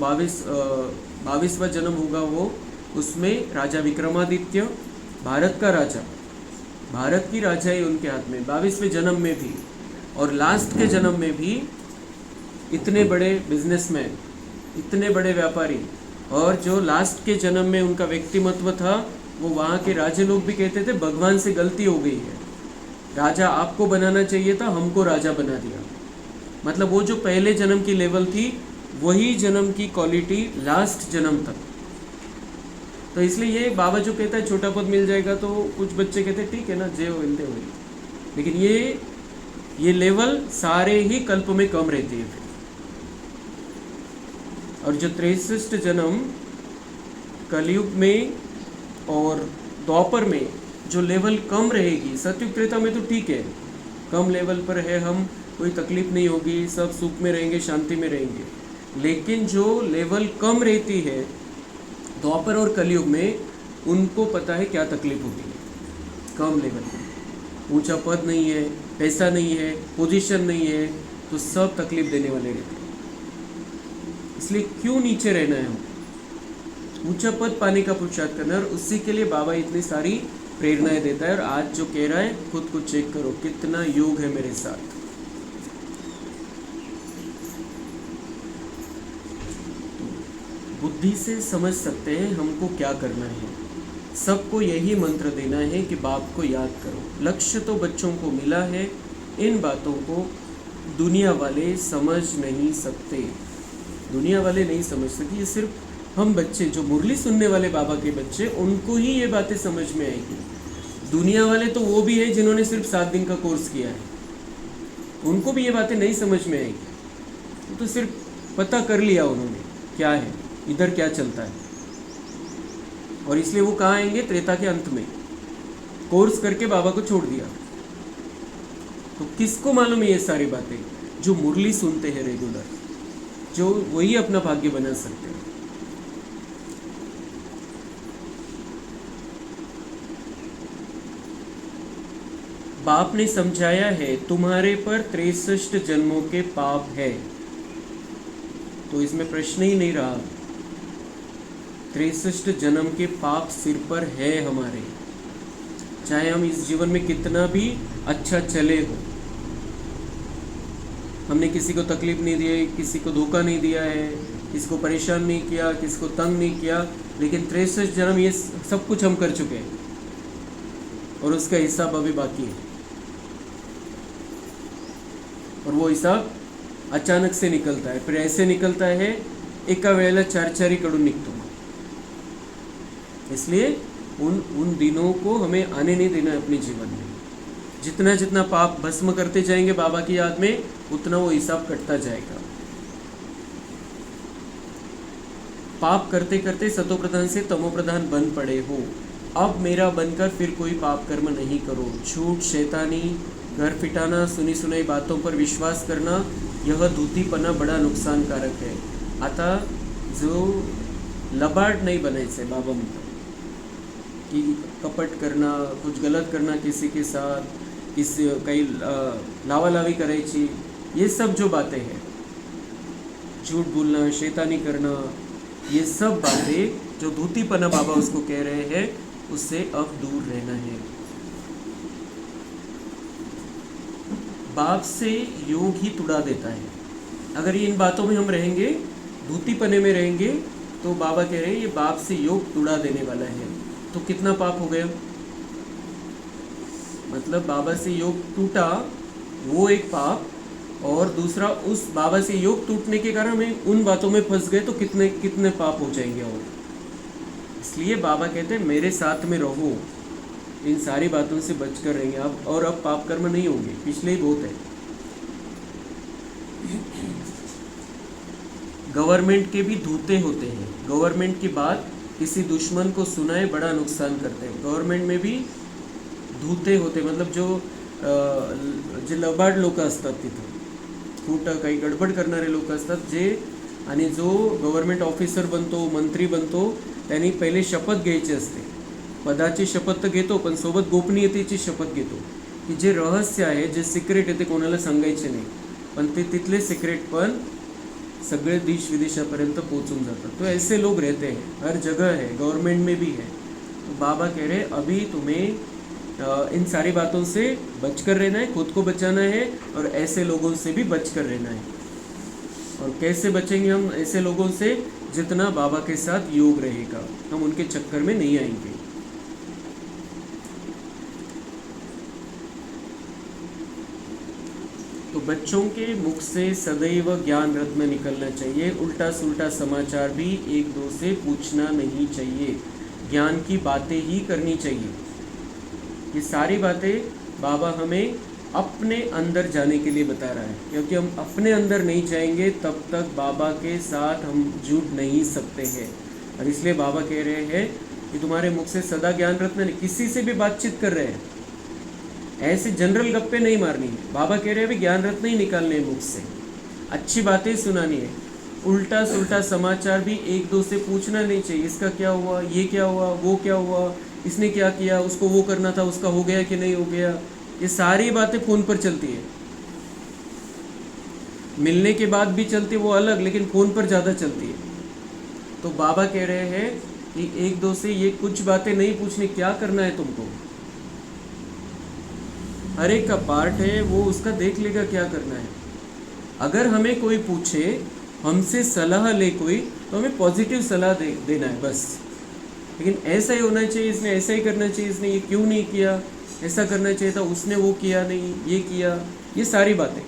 22वां जन्म होगा वो, उसमें राजा विक्रमादित्य, भारत का राजा, भारत की राजाई उनके हाथ में 22वें जन्म में भी. और लास्ट के जन्म में भी इतने बड़े बिजनेसमैन, इतने बड़े व्यापारी, और जो लास्ट के जन्म में उनका व्यक्तिमत्व था वो वहाँ के राजे लोग भी कहते थे भगवान से गलती हो गई है, राजा आपको बनाना चाहिए था, हमको राजा बना दिया. मतलब वो जो पहले जन्म की लेवल थी वही जन्म की क्वालिटी लास्ट जन्म तक. तो इसलिए ये बाबा जो कहता है छोटा पद मिल जाएगा तो कुछ बच्चे कहते हैं ठीक है ना, जे हो इनते हो, लेकिन ये लेवल सारे ही कल्प में कम रहती है. और जो 63 जन्म कलयुग में और द्वापर में जो लेवल कम रहेगी, सतयुग त्रेता में तो ठीक है कम लेवल पर है, हम कोई तकलीफ नहीं होगी, सब सुख में रहेंगे, शांति में रहेंगे. लेकिन जो लेवल कम रहती है द्वापर और कलयुग में, उनको पता है क्या तकलीफ होती है. कम लेवल में ऊंचा पद नहीं है, पैसा नहीं है, पोजीशन नहीं है, तो सब तकलीफ देने वाले रहते हैं. इसलिए क्यों नीचे रहना है? हम ऊंचा पद पाने का पुरुषार्थ करना है, और उसी के लिए बाबा इतनी सारी प्रेरणाएं देता है. और आज जो कह रहा है खुद को चेक करो कितना योग है मेरे साथ. बुद्धि से समझ सकते हैं हमको क्या करना है. सबको यही मंत्र देना है कि बाप को याद करो। लक्ष्य तो बच्चों को मिला है, इन बातों को दुनिया वाले समझ नहीं सकते, दुनिया वाले नहीं समझ सकते। ये सिर्फ हम बच्चे, जो मुरली सुनने वाले बाबा के बच्चे, उनको ही ये बातें समझ में आएगी। दुनिया वाले तो वो भी है जिन्होंने सिर्फ 7 दिन का कोर्स किया है, उनको भी ये बातें नहीं समझ में आएगी। तो सिर्फ पता कर लिया उन्होंने क्या है, इधर क्या चलता है, और इसलिए वो कहाँ आएंगे? त्रेता के अंत में। कोर्स करके बाबा को छोड़ दिया। तो किसको मालूम है ये सारी बातें? जो मुरली सुनते हैं रेगुलर, जो वही अपना भाग्य बना सकते हैं। बाप ने समझाया है तुम्हारे पर 63 जन्मों के पाप है, तो इसमें प्रश्न ही नहीं रहा। 63 जन्म के पाप सिर पर है हमारे, चाहे हम इस जीवन में कितना भी अच्छा चले हो। हमने किसी को तकलीफ नहीं दी है, किसी को धोखा नहीं दिया है, किसी को परेशान नहीं किया, किसी को तंग नहीं किया, लेकिन 63 जन्म ये सब कुछ हम कर चुके हैं, और उसका हिसाब अभी बाकी है। और वो हिसाब अचानक से निकलता है, फिर ऐसे निकलता है एका वेळेला 4 कडून निकतो। इसलिए उन दिनों को हमें आने नहीं देना है अपने जीवन में। जितना जितना पाप भस्म करते जाएंगे बाबा की याद में, उतना वो हिसाब कटता जाएगा। पाप करते करते सतोप्रधान से तमोप्रधान बन पड़े हो, अब मेरा बनकर फिर कोई पाप कर्म नहीं करो। झूठ, शैतानी, घर फिटाना, सुनी सुनाई बातों पर विश्वास करना, यह धूतीपना बड़ा नुकसानकारक है। आता जो लबाड नहीं बनायचं बाबा म्हणतात की कपट करना, कुछ गलत करना किसी के साथ, किसी काही लावालावी करायची, ये सब जो बातें हैं, झूठ बोलना, शैतानी करना, ये सब बातें जो धूतीपना बाबा उसको कह रहे हैं, उससे अब दूर रहना है। बाप से योग ही तुड़ा देता है। अगर इन बातों में हम रहेंगे, धूतीपने में रहेंगे, तो बाबा कह रहे हैं ये बाप से योग तुड़ा देने वाला है। तो कितना पाप हो गया? मतलब बाबा से योग टूटा, वो एक पाप, और दूसरा उस बाबा से योग टूटने के कारण हम उन बातों में फंस गए, तो कितने कितने पाप हो जाएंगे। और इसलिए बाबा कहते हैं मेरे साथ में रहो, इन सारी बातों से बचकर रहेंगे आप, और अब पाप कर्म नहीं होंगे, पिछले ही बहुत है। गवर्नमेंट के भी धूते होते हैं, गवर्नमेंट की बात किसी दुश्मन को सुनाए बड़ा नुकसान करते हैं। गवर्नमेंट में भी धूते होते, मतलब जे लबाड लोक असतात, तिथं खोटं काही गडबड करणारे लोक असतात जे, आणि जो गव्हर्नमेंट ऑफिसर बनतो, मंत्री बनतो, त्यांनी पहिले शपथ घ्यायची असते। पदाची शपथ तर घेतो, पण सोबत गोपनीयतेची शपथ घेतो की जे रहस्य आहे, जे सिक्रेट आहे ते कोणाला सांगायचे नाही, पण ते तिथले सिक्रेट पण सगळे देश विदेशापर्यंत पोहोचून जातात। तो ऐसे लोग रहते हैं, हर जगह है, गवर्नमेंट में भी है। तो बाबा कह रहे अभी तुम्हें इन सारी बातों से बचकर रहना है, खुद को बचाना है, और ऐसे लोगों से भी बचकर रहना है। और कैसे बचेंगे हम ऐसे लोगों से? जितना बाबा के साथ योग रहेगा, हम उनके चक्कर में नहीं आएंगे। तो बच्चों के मुख से सदैव ज्ञान रत्न निकलना चाहिए, उल्टा सुल्टा समाचार भी एक दो से पूछना नहीं चाहिए, ज्ञान की बातें ही करनी चाहिए। ये सारी बातें बाबा हमें अपने अंदर जाने के लिए बता रहा है, क्योंकि हम अपने अंदर नहीं जाएंगे तब तक बाबा के साथ हम जुड़ नहीं सकते हैं। और इसलिए बाबा कह रहे हैं कि तुम्हारे मुख से सदा ज्ञान रत्न, किसी से भी बातचीत कर रहे हैं, ऐसे जनरल गप्पे नहीं मारनी है। बाबा कह रहे हैं भी ज्ञान रत्न ही निकालने हैं मुख से, अच्छी बातें सुनानी है। उल्टा सुल्टा समाचार भी एक दो से पूछना नहीं चाहिए, इसका क्या हुआ, ये क्या हुआ, वो क्या हुआ, इसने क्या किया, उसको वो करना था, उसका हो गया कि नहीं हो गया। ये सारी बातें फ़ोन पर चलती है, मिलने के बाद भी चलती है वो अलग, लेकिन फ़ोन पर ज़्यादा चलती है। तो बाबा कह रहे हैं कि एक दो से ये कुछ बातें नहीं पूछनी, क्या करना है तुमको, हर एक का पार्ट है, वो उसका देख लेगा क्या करना है। अगर हमें कोई पूछे, हमसे सलाह ले कोई, तो हमें पॉजिटिव सलाह देना है बस। लेकिन ऐसा ही होना चाहिए, इसने ऐसा ही करना चाहिए, इसने ये क्यों नहीं किया, ऐसा करना चाहिए था, उसने वो किया नहीं, ये किया, ये सारी बातें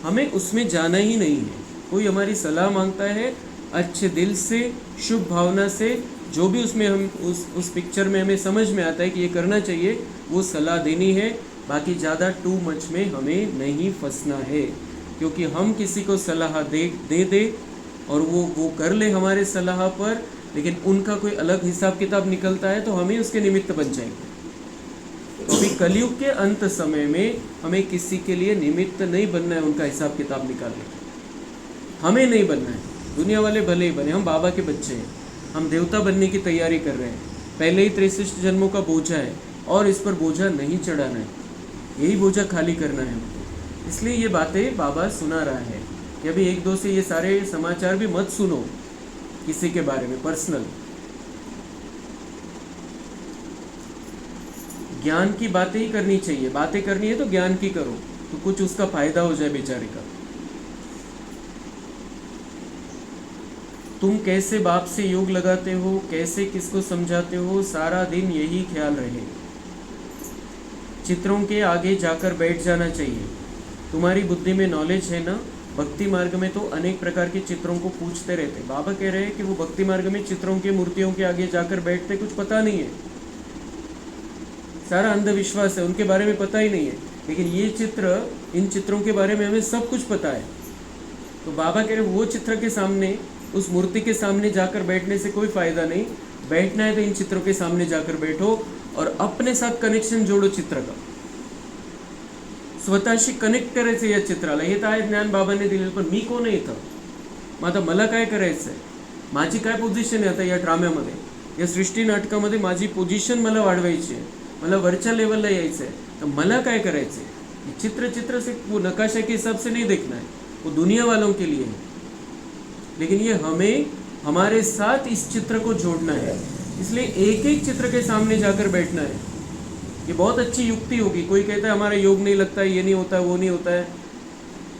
हमें उसमें जाना ही नहीं है। कोई हमारी सलाह मांगता है अच्छे दिल से, शुभ भावना से, जो भी उसमें हम उस पिक्चर में हमें समझ में आता है कि ये करना चाहिए, वो सलाह देनी है। बाकी ज़्यादा टू मच में हमें नहीं फंसना है, क्योंकि हम किसी को सलाह दे और वो कर ले हमारे सलाह पर, लेकिन उनका कोई अलग हिसाब किताब निकलता है तो हमें उसके निमित्त बन जाएंगे। तो अभी कलयुग के अंत समय में हमें किसी के लिए निमित्त नहीं बनना है उनका हिसाब किताब निकालने का, हमें नहीं बनना है। दुनिया वाले भले ही बने, हम बाबा के बच्चे हैं, हम देवता बनने की तैयारी कर रहे हैं। पहले ही 63 जन्मों का बोझा है और इस पर बोझा नहीं चढ़ाना है, यही बोझा खाली करना है हमको। इसलिए ये बातें बाबा सुना रहा है कि अभी एक दो से ये सारे समाचार भी मत सुनो किसी के बारे में पर्सनल। ज्ञान की बातें ही करनी चाहिए, बातें करनी है तो ज्ञान की करो, तो कुछ उसका फायदा हो जाए बेचारे का। तुम कैसे बाप से योग लगाते हो, कैसे किसको समझाते हो, सारा दिन यही ख्याल रहे। चित्रों के आगे जाकर बैठ जाना चाहिए। तुम्हारी बुद्धि में नॉलेज है ना। भक्ति मार्ग में तो अनेक प्रकार के चित्रों को पूछते रहते। बाबा कह रहे हैं कि वो भक्ति मार्ग में चित्रों के, मूर्तियों के आगे जाकर बैठते, कुछ पता नहीं है, सारा अंधविश्वास है, उनके बारे में पता ही नहीं है। लेकिन ये चित्र, इन चित्रों के बारे में हमें सब कुछ पता है। तो बाबा कह रहे वो चित्र के सामने, उस मूर्ति के सामने जाकर बैठने से कोई फायदा नहीं। बैठना है तो इन चित्रों के सामने जाकर बैठो और अपने साथ कनेक्शन जोड़ो चित्र का, स्वतःशी कनेक्ट करायचं या चित्राला। हे तर आहे ज्ञान बाबांनी दिलेलं, पण मी कोण आहे इथं, मग आता मला काय करायचं आहे, माझी काय पोझिशन आहे आता या ड्राम्यामध्ये, या सृष्टी नाटकामध्ये माझी पोझिशन मला वाढवायची आहे, मला वरच्या लेवलला यायचं आहे, तर मला काय करायचं आहे। चित्र से वो नकाशा के हिसाब से नहीं देखना है, वो दुनिया वालों के लिए है, लेकिन ये हमें हमारे साथ इस चित्र को जोड़ना है। इसलिए एक एक चित्र के सामने जाकर बैठना है। ये बहुत अच्छी युक्ति होगी। कोई कहता है हमारा योग नहीं लगता है, ये नहीं होता है, वो नहीं होता है।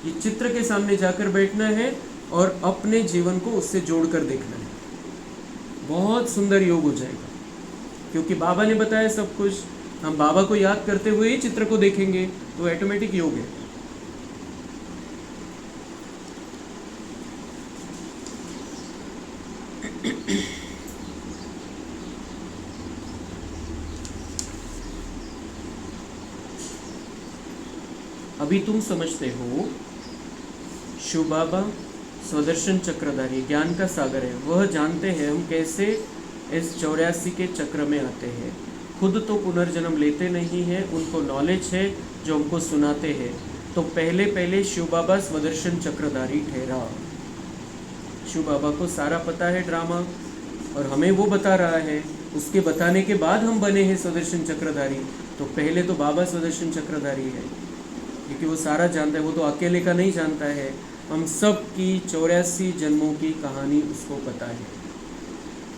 ये चित्र के सामने जाकर बैठना है और अपने जीवन को उससे जोड़कर देखना है, बहुत सुंदर योग हो जाएगा। क्योंकि बाबा ने बताया सब कुछ, हम बाबा को याद करते हुए ही चित्र को देखेंगे तो ऑटोमेटिक योग है। अभी तुम समझते हो शिव बाबा स्वदर्शन चक्रधारी ज्ञान का सागर है, वह जानते हैं हम कैसे इस 84 के चक्र में आते हैं। खुद तो पुनर्जन्म लेते नहीं हैं, उनको नॉलेज है जो हमको सुनाते हैं। तो पहले पहले शिव बाबा स्वदर्शन चक्रधारी ठहरा। शिव बाबा को सारा पता है ड्रामा, और हमें वो बता रहा है। उसके बताने के बाद हम बने हैं स्वदर्शन चक्रधारी। तो पहले तो बाबा स्वदर्शन चक्रधारी है, क्योंकि वो सारा जानता है। वो तो अकेले का नहीं जानता है, हम सब की 84 जन्मों की कहानी उसको पता है।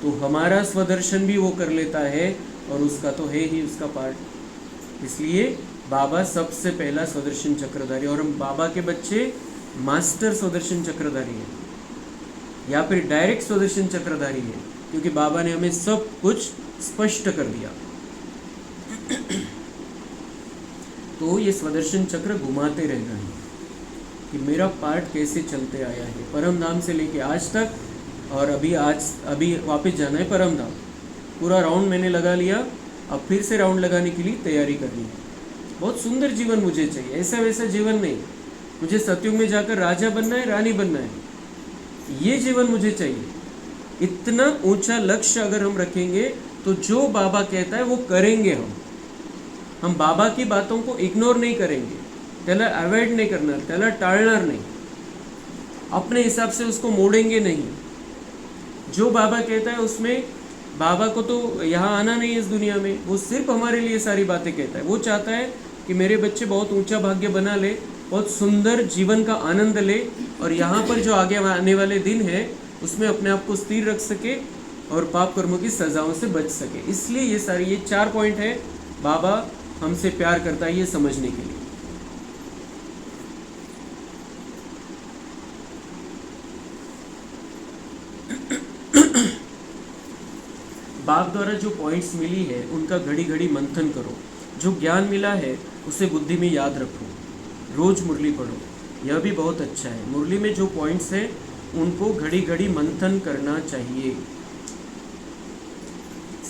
तो हमारा स्वदर्शन भी वो कर लेता है, और उसका तो है ही उसका पार्ट। इसलिए बाबा सबसे पहला स्वदर्शन चक्रधारी, और हम बाबा के बच्चे मास्टर स्वदर्शन चक्रधारी हैं, या फिर डायरेक्ट स्वदर्शन चक्रधारी है, क्योंकि बाबा ने हमें सब कुछ स्पष्ट कर दिया। तो ये स्वदर्शन चक्र घुमाते रहना है कि मेरा पार्ट कैसे चलते आया है, परम धाम से लेके आज तक, और अभी वापस जाना है परम धाम। पूरा राउंड मैंने लगा लिया, अब फिर से राउंड लगाने के लिए तैयारी करनी है। बहुत सुंदर जीवन मुझे चाहिए, ऐसा वैसा जीवन नहीं। मुझे सतयुग में जाकर राजा बनना है, रानी बनना है, ये जीवन मुझे चाहिए। इतना ऊंचा लक्ष्य अगर हम रखेंगे तो जो बाबा कहता है वो करेंगे। हम बाबा की बातों को इग्नोर नहीं करेंगे, त्याला अवॉइड नहीं करना, त्याला टाळणार नहीं, अपने हिसाब से उसको मोड़ेंगे नहीं। जो बाबा कहता है उसमें, बाबा को तो यहाँ आना नहीं है इस दुनिया में, वो सिर्फ हमारे लिए सारी बातें कहता है। वो चाहता है कि मेरे बच्चे बहुत ऊंचा भाग्य बना ले, बहुत सुंदर जीवन का आनंद ले, और यहाँ पर जो आगे आने वाले दिन है उसमें अपने आप को स्थिर रख सके और पाप कर्मों की सजाओं से बच सके। इसलिए ये 4 पॉइंट है बाबा हमसे प्यार करता है, ये समझने के लिए। बाप द्वारा जो पॉइंट्स मिली है उनका घड़ी घड़ी मंथन करो, जो ज्ञान मिला है उसे बुद्धि में याद रखो, रोज मुरली पढ़ो, यह भी बहुत अच्छा है। मुरली में जो पॉइंट्स हैं उनको घड़ी घड़ी मंथन करना चाहिए,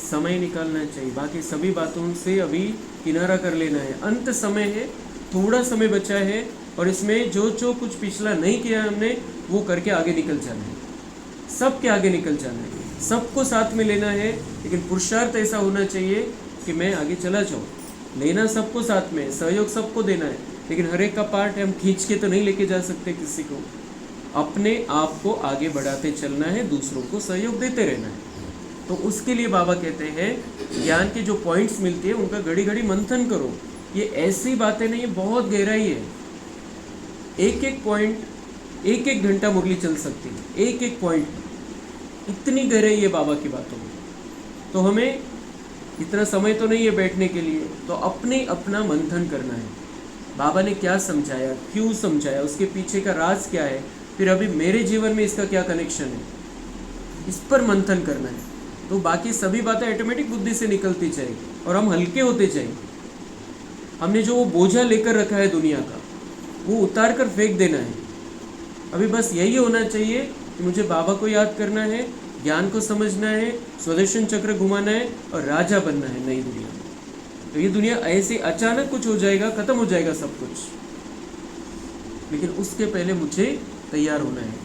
समय निकालना चाहिए, बाकी सभी बातों से अभी किनारा कर लेना है। अंत समय है, थोड़ा समय बचा है और इसमें जो जो कुछ पिछला नहीं किया है हमने वो करके आगे निकल जाना है, सबके आगे निकल जाना है, सबको साथ में लेना है। लेकिन पुरुषार्थ ऐसा होना चाहिए कि मैं आगे चला जाऊँ, लेना सबको साथ में, सहयोग सबको देना है, लेकिन हर एक का पार्ट हम खींच के तो नहीं लेके जा सकते किसी को। अपने आप को आगे बढ़ाते चलना है, दूसरों को सहयोग देते रहना है। तो उसके लिए बाबा कहते हैं ज्ञान के जो पॉइंट्स मिलती है उनका घड़ी घड़ी मंथन करो। ये ऐसी बातें नहीं है, बहुत गहराई है। एक एक पॉइंट, एक एक घंटा मुरली चल सकती है, एक एक पॉइंट, इतनी गहराई है बाबा की बातों में। तो हमें इतना समय तो नहीं है बैठने के लिए, तो अपने अपना मंथन करना है। बाबा ने क्या समझाया, क्यों समझाया, उसके पीछे का राज क्या है, फिर अभी मेरे जीवन में इसका क्या कनेक्शन है, इस पर मंथन करना है। तो बाकी सभी बातें ऑटोमेटिक बुद्धि से निकलती जाएगी और हम हल्के होते जाएंगे। हमने जो वो बोझा लेकर रखा है दुनिया का, वो उतार कर फेंक देना है। अभी बस यही होना चाहिए कि मुझे बाबा को याद करना है, ज्ञान को समझना है, स्वदर्शन चक्र घुमाना है और राजा बनना है नई दुनिया में। तो ये दुनिया ऐसे अचानक कुछ हो जाएगा, खत्म हो जाएगा सब कुछ, लेकिन उसके पहले मुझे तैयार होना है।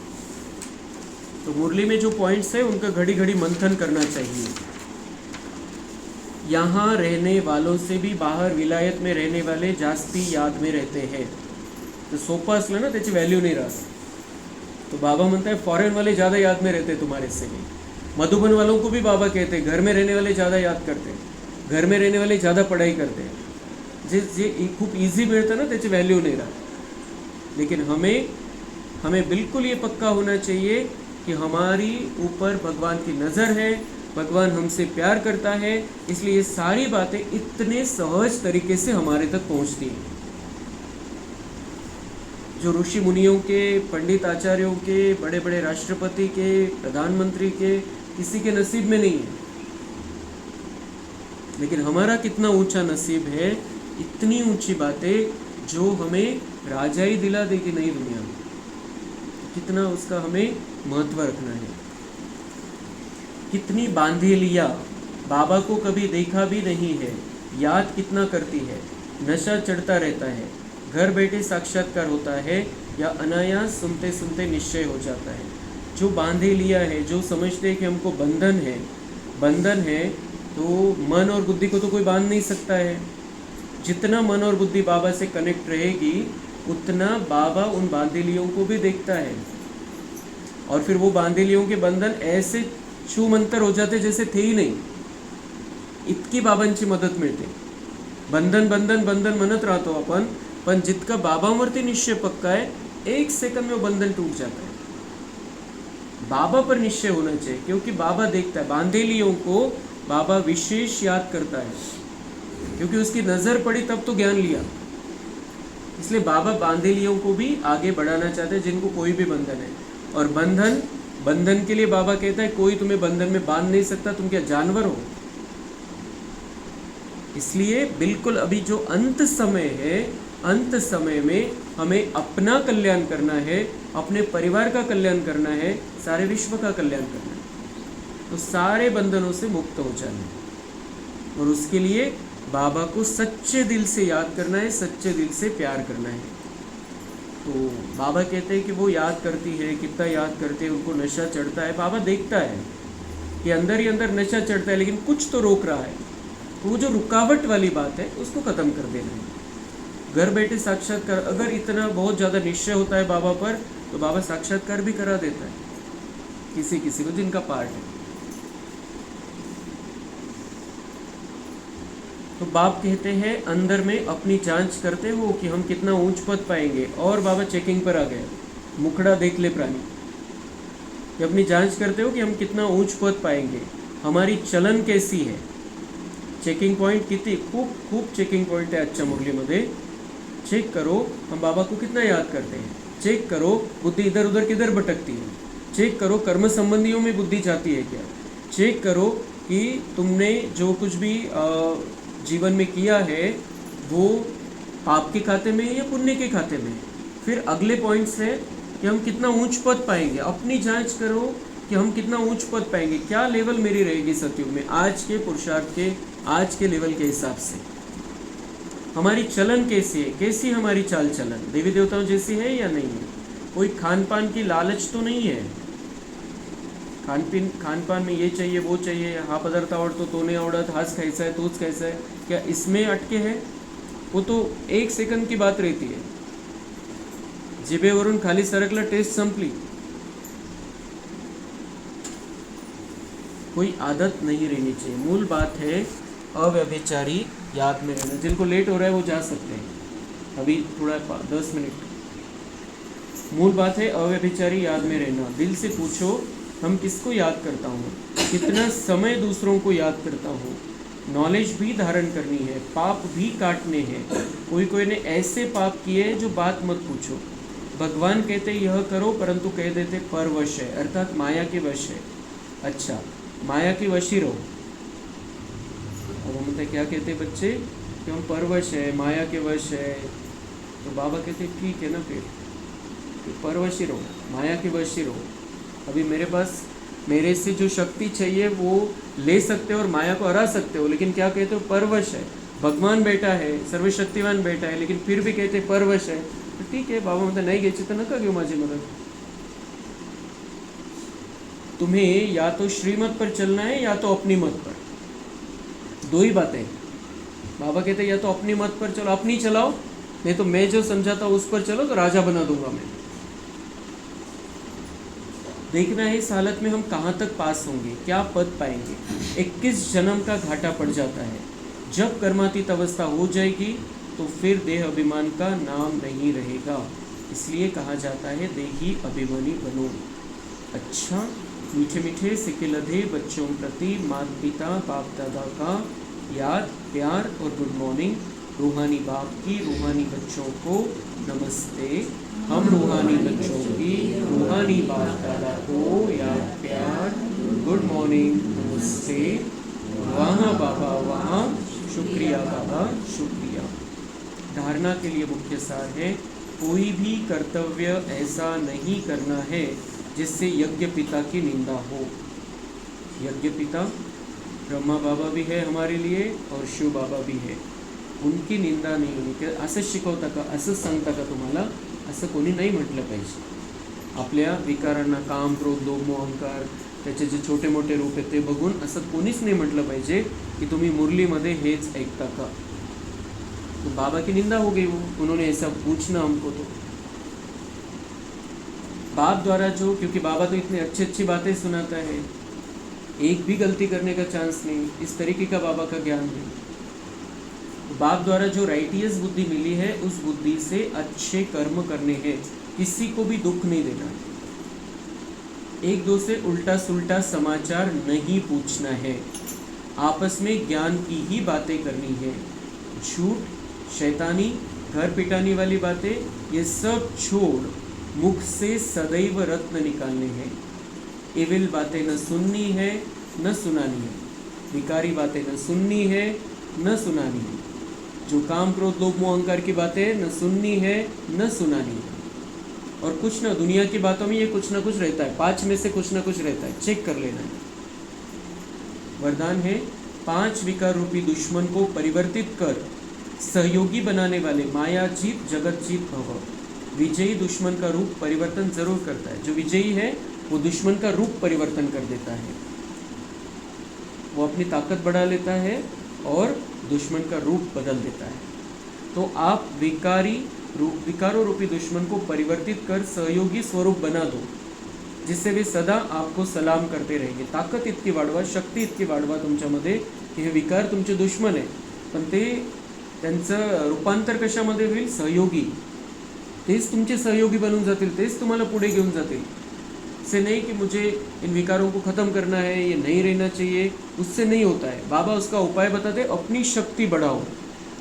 तो मुरली में जो पॉइंट्स है उनका घड़ी घड़ी मंथन करना चाहिए। यहाँ रहने वालों से भी बाहर विलायत में रहने वाले जास्ती याद में रहते हैं। तो सोपा असलं ना त्याची व्हॅल्यू नाही राहत। तो बाबा म्हणता है फॉरेन वाले ज़्यादा याद में रहते तुम्हारे से भी। मधुबन वालों को भी बाबा कहते हैं घर में रहने वाले ज़्यादा याद करते हैं, घर में रहने वाले ज़्यादा पढ़ाई करते हैं। जे खूब ईजी मिळतं ना त्याची व्हॅल्यू नहीं राहत। लेकिन हमें बिल्कुल ये पक्का होना चाहिए कि हमारी ऊपर भगवान की नज़र है, भगवान हमसे प्यार करता है, इसलिए ये सारी बातें इतने सहज तरीके से हमारे तक पहुंचती हैं। जो ऋषि मुनियों के, पंडित आचार्यों के, बड़े बड़े राष्ट्रपति के, प्रधानमंत्री के, किसी के नसीब में नहीं है। लेकिन हमारा कितना ऊंचा नसीब है, इतनी ऊंची बातें जो हमें राजा ही दिला देगी नई दुनिया में। कितना उसका हमें महत्व रखना है। कितनी बांधी लिया, बाबा को कभी देखा भी नहीं है, याद कितना करती है, नशा चढ़ता रहता है, घर बैठे साक्षात्कार होता है या अनायास सुनते सुनते निश्चय हो जाता है। जो बांधे लिया है, जो समझते हैं कि हमको बंधन है, तो मन और बुद्धि को तो कोई बांध नहीं सकता है। जितना मन और बुद्धि बाबा से कनेक्ट रहेगी उतना बाबा उन बांधेलियों को भी देखता है, और फिर वो बांधेलियों के बंधन ऐसे छूमंतर हो जाते जैसे थे ही नहीं। इतकी बाबांची मदत मिळते। बंधन बंधन बंधन म्हणत राहतो आपण, पण जितका बाबांवरती निश्चय पक्का है, 1 सेकंड में वो बंधन टूट जाता है। बाबा पर निश्चय होना चाहिए, क्योंकि बाबा देखता है। बांधेलियों को बाबा विशेष याद करता है, क्योंकि उसकी नज़र पड़ी तब तो ज्ञान लिया। इसलिए बाबा बांधेलियों को भी आगे बढ़ाना चाहते हैं जिनको कोई भी बंधन है। और बंधन के लिए बाबा कहता है कोई तुम्हें बंधन में बांध नहीं सकता, तुम क्या जानवर हो। इसलिए बिल्कुल अभी जो अंत समय है, अंत समय में हमें अपना कल्याण करना है, अपने परिवार का कल्याण करना है, सारे विश्व का कल्याण करना है। तो सारे बंधनों से मुक्त हो जाना है, और उसके लिए बाबा को सच्चे दिल से याद करना है, सच्चे दिल से प्यार करना है। तो बाबा कहते हैं कि वो याद करती है, कितना याद करते हैं, उनको नशा चढ़ता है। बाबा देखता है कि अंदर ही अंदर नशा चढ़ता है, लेकिन कुछ तो रोक रहा है। तो वो जो रुकावट वाली बात है उसको ख़त्म कर देना है। घर बैठे साक्षात्कार, अगर इतना बहुत ज़्यादा निश्चय होता है बाबा पर, तो बाबा साक्षात्कार भी करा देता है किसी किसी को जिनका पार्ट है। तो बाप कहते हैं अंदर में अपनी जांच करते हो कि हम कितना ऊंच पद पाएंगे, और बाबा चेकिंग पर आ गए। मुखड़ा देख ले प्राणी, कि अपनी जांच करते हो कि हम कितना ऊंच पद पाएंगे, हमारी चलन कैसी है। चेकिंग पॉइंट किती खूप चेकिंग पॉइंट है आजच्या मुरलीमध्ये। चेक करो हम बाबा को कितना याद करते हैं, चेक करो बुद्धि इधर उधर किधर भटकती है, चेक करो कर्म संबंधियों में बुद्धि जाती है क्या, चेक करो कि तुमने जो कुछ भी जीवन में किया है वो पाप के खाते में है या पुण्य के खाते में है। फिर अगले पॉइंट्स है कि हम कितना ऊंच पद पाएंगे। अपनी जांच करो कि हम कितना ऊंच पद पाएंगे, क्या लेवल मेरी रहेगी सतयुग में आज के पुरुषार्थ के, आज के लेवल के हिसाब से। हमारी चलन कैसी है, कैसी हमारी चाल चलन देवी देवताओं जैसी है या नहीं है। कोई खान पान की लालच तो नहीं है, खान पान में ये चाहिए वो चाहिए, हा पदार्थ आवडतो तो नहीं आवडत, हाच खायचा है तोच खायचा है, क्या इसमें अटके हैं। वो तो 1 सेकंड की बात रहती है, जिभेवरून खाली सरकला, टेस्ट संपली। कोई आदत नहीं रहनी चाहिए। मूल बात है अव्यभिचारी याद में रहना। जिनको लेट हो रहा है वो जा सकते हैं, अभी थोड़ा 10 मिनट। मूल बात है अव्यभिचारी याद में रहना। दिल से पूछो हम किसको याद करता हूँ, कितना समय दूसरों को याद करता हूँ। नॉलेज भी धारण करनी है, पाप भी काटने हैं। कोई ने ऐसे पाप किए जो बात मत पूछो। भगवान कहते यह करो परंतु कह देते परवश है, अर्थात माया के वश है। अच्छा, माया के वश ही रहो। अब हम मतलब क्या कहते बच्चे कि हम परवश है, माया के वश है, तो बाबा कहते ठीक है ना, फिर परवश ही रहो, माया के वश ही रहो। अभी मेरे पास मेरे से जो शक्ति चाहिए वो ले सकते हो और माया को हरा सकते हो, लेकिन क्या कहते हो परवश है। भगवान बेटा है, सर्वशक्तिवान बेटा है, लेकिन फिर भी कहते परवश है। तो ठीक है बाबा म्हणता नहीं घ्यायची तर नका घेऊ माझी मदद। तुम्हें या तो श्रीमत पर चलना है या तो अपनी मत पर, दो ही बातें। बाबा कहते या तो अपनी मत पर चलो, अपनी चलाओ, नहीं तो मैं जो समझाता हूँ उस पर चलो तो राजा बना दूंगा मैं। देखना है इस हालत में हम कहाँ तक पास होंगे, क्या पद पाएंगे। 21 जन्म का घाटा पड़ जाता है। जब कर्मातीत अवस्था हो जाएगी तो फिर देह अभिमान का नाम नहीं रहेगा। इसलिए कहा जाता है देही अभिमानी बनो। अच्छा, मीठे मीठे सिके लधे बच्चों प्रति माता पिता बाप दादा का याद, प्यार और गुड मॉर्निंग। रूहानी बाप की रूहानी बच्चों को नमस्ते। हम रूहानी बच्चों की रूहानी बाप दादा को याद, प्यार, गुड मॉर्निंग, नमस्ते। वहाँ बाबा वहाँ, शुक्रिया बाबा शुक्रिया। धारणा के लिए मुख्य सार है कोई भी कर्तव्य ऐसा नहीं करना है जिससे यज्ञ पिता की निंदा हो। यज्ञ पिता ब्रह्मा बाबा भी है हमारे लिए और शिव बाबा भी है, उनकी निंदा नहीं होनी। असं शिकवता का, असं सांगता का तुम्हाला, असं कोणी नाही म्हटलं पाहिजे। आपल्या विकारांना काम क्रोध लोभ मोह अहंकार त्याचे जे छोटे मोठे रूप आहेत ते बघून असं कोणीच नाही म्हटलं पाहिजे की तुम्ही मुरलीमध्ये हेच ऐकता का। तो बाबा की निंदा हो गई, वो उन्होंने ऐसा पूछना हमको। तो बाप द्वारा जो, क्योंकि बाबा तो इतनी अच्छी अच्छी बातें सुनाता है, एक भी गलती करने का चांस नहीं, इस तरीके का बाबा का ज्ञान है। तो बाप द्वारा जो राइटियस बुद्धि मिली है उस बुद्धि से अच्छे कर्म करने हैं, किसी को भी दुख नहीं देना, एक दो से उल्टा सुल्टा समाचार नहीं पूछना है, आपस में ज्ञान की ही बातें करनी है। झूठ, शैतानी, घर पिटाने वाली बातें ये सब छोड़ मुख से सदैव रत्न निकालने हैं। एविल बातें न सुननी है न सुनानी है, विकारी बातें न सुननी है न सुनानी है, जो काम क्रोध लोभ मोह अहंकार की बातें न सुननी है न सुनानी है। और कुछ ना, दुनिया की बातों में ये कुछ ना कुछ रहता है, 5 में से कुछ ना कुछ रहता है, चेक कर लेना है। वरदान है 5 विकार रूपी दुश्मन को परिवर्तित कर सहयोगी बनाने वाले माया जीत जगत जीत भव। विजयी दुश्मन का रूप परिवर्तन जरूर करता है, जो विजयी है वो दुश्मन का रूप परिवर्तन कर देता है, वो अपनी ताकत बढ़ा लेता है और दुश्मन का रूप बदल देता है। तो आप विकारों रूपी दुश्मन को परिवर्तित कर सहयोगी स्वरूप बना दो, जिससे वे सदा आपको सलाम करते रहेंगे। ताकद इतकी वाढवा, शक्ती इतकी वाढवा तुमच्यामध्ये की हे विकार तुमचे दुश्मन आहे, पण ते त्यांचं रूपांतर कशामध्ये होईल, सहयोगी, तेच तुमचे सहयोगी बनून जातील, तेच तुम्हाला पुढे घेऊन जातील। से नहीं कि मुझे इन विकारों को ख़त्म करना है, ये नहीं रहना चाहिए, उससे नहीं होता है। बाबा उसका उपाय बताते, अपनी शक्ति बढ़ाओ,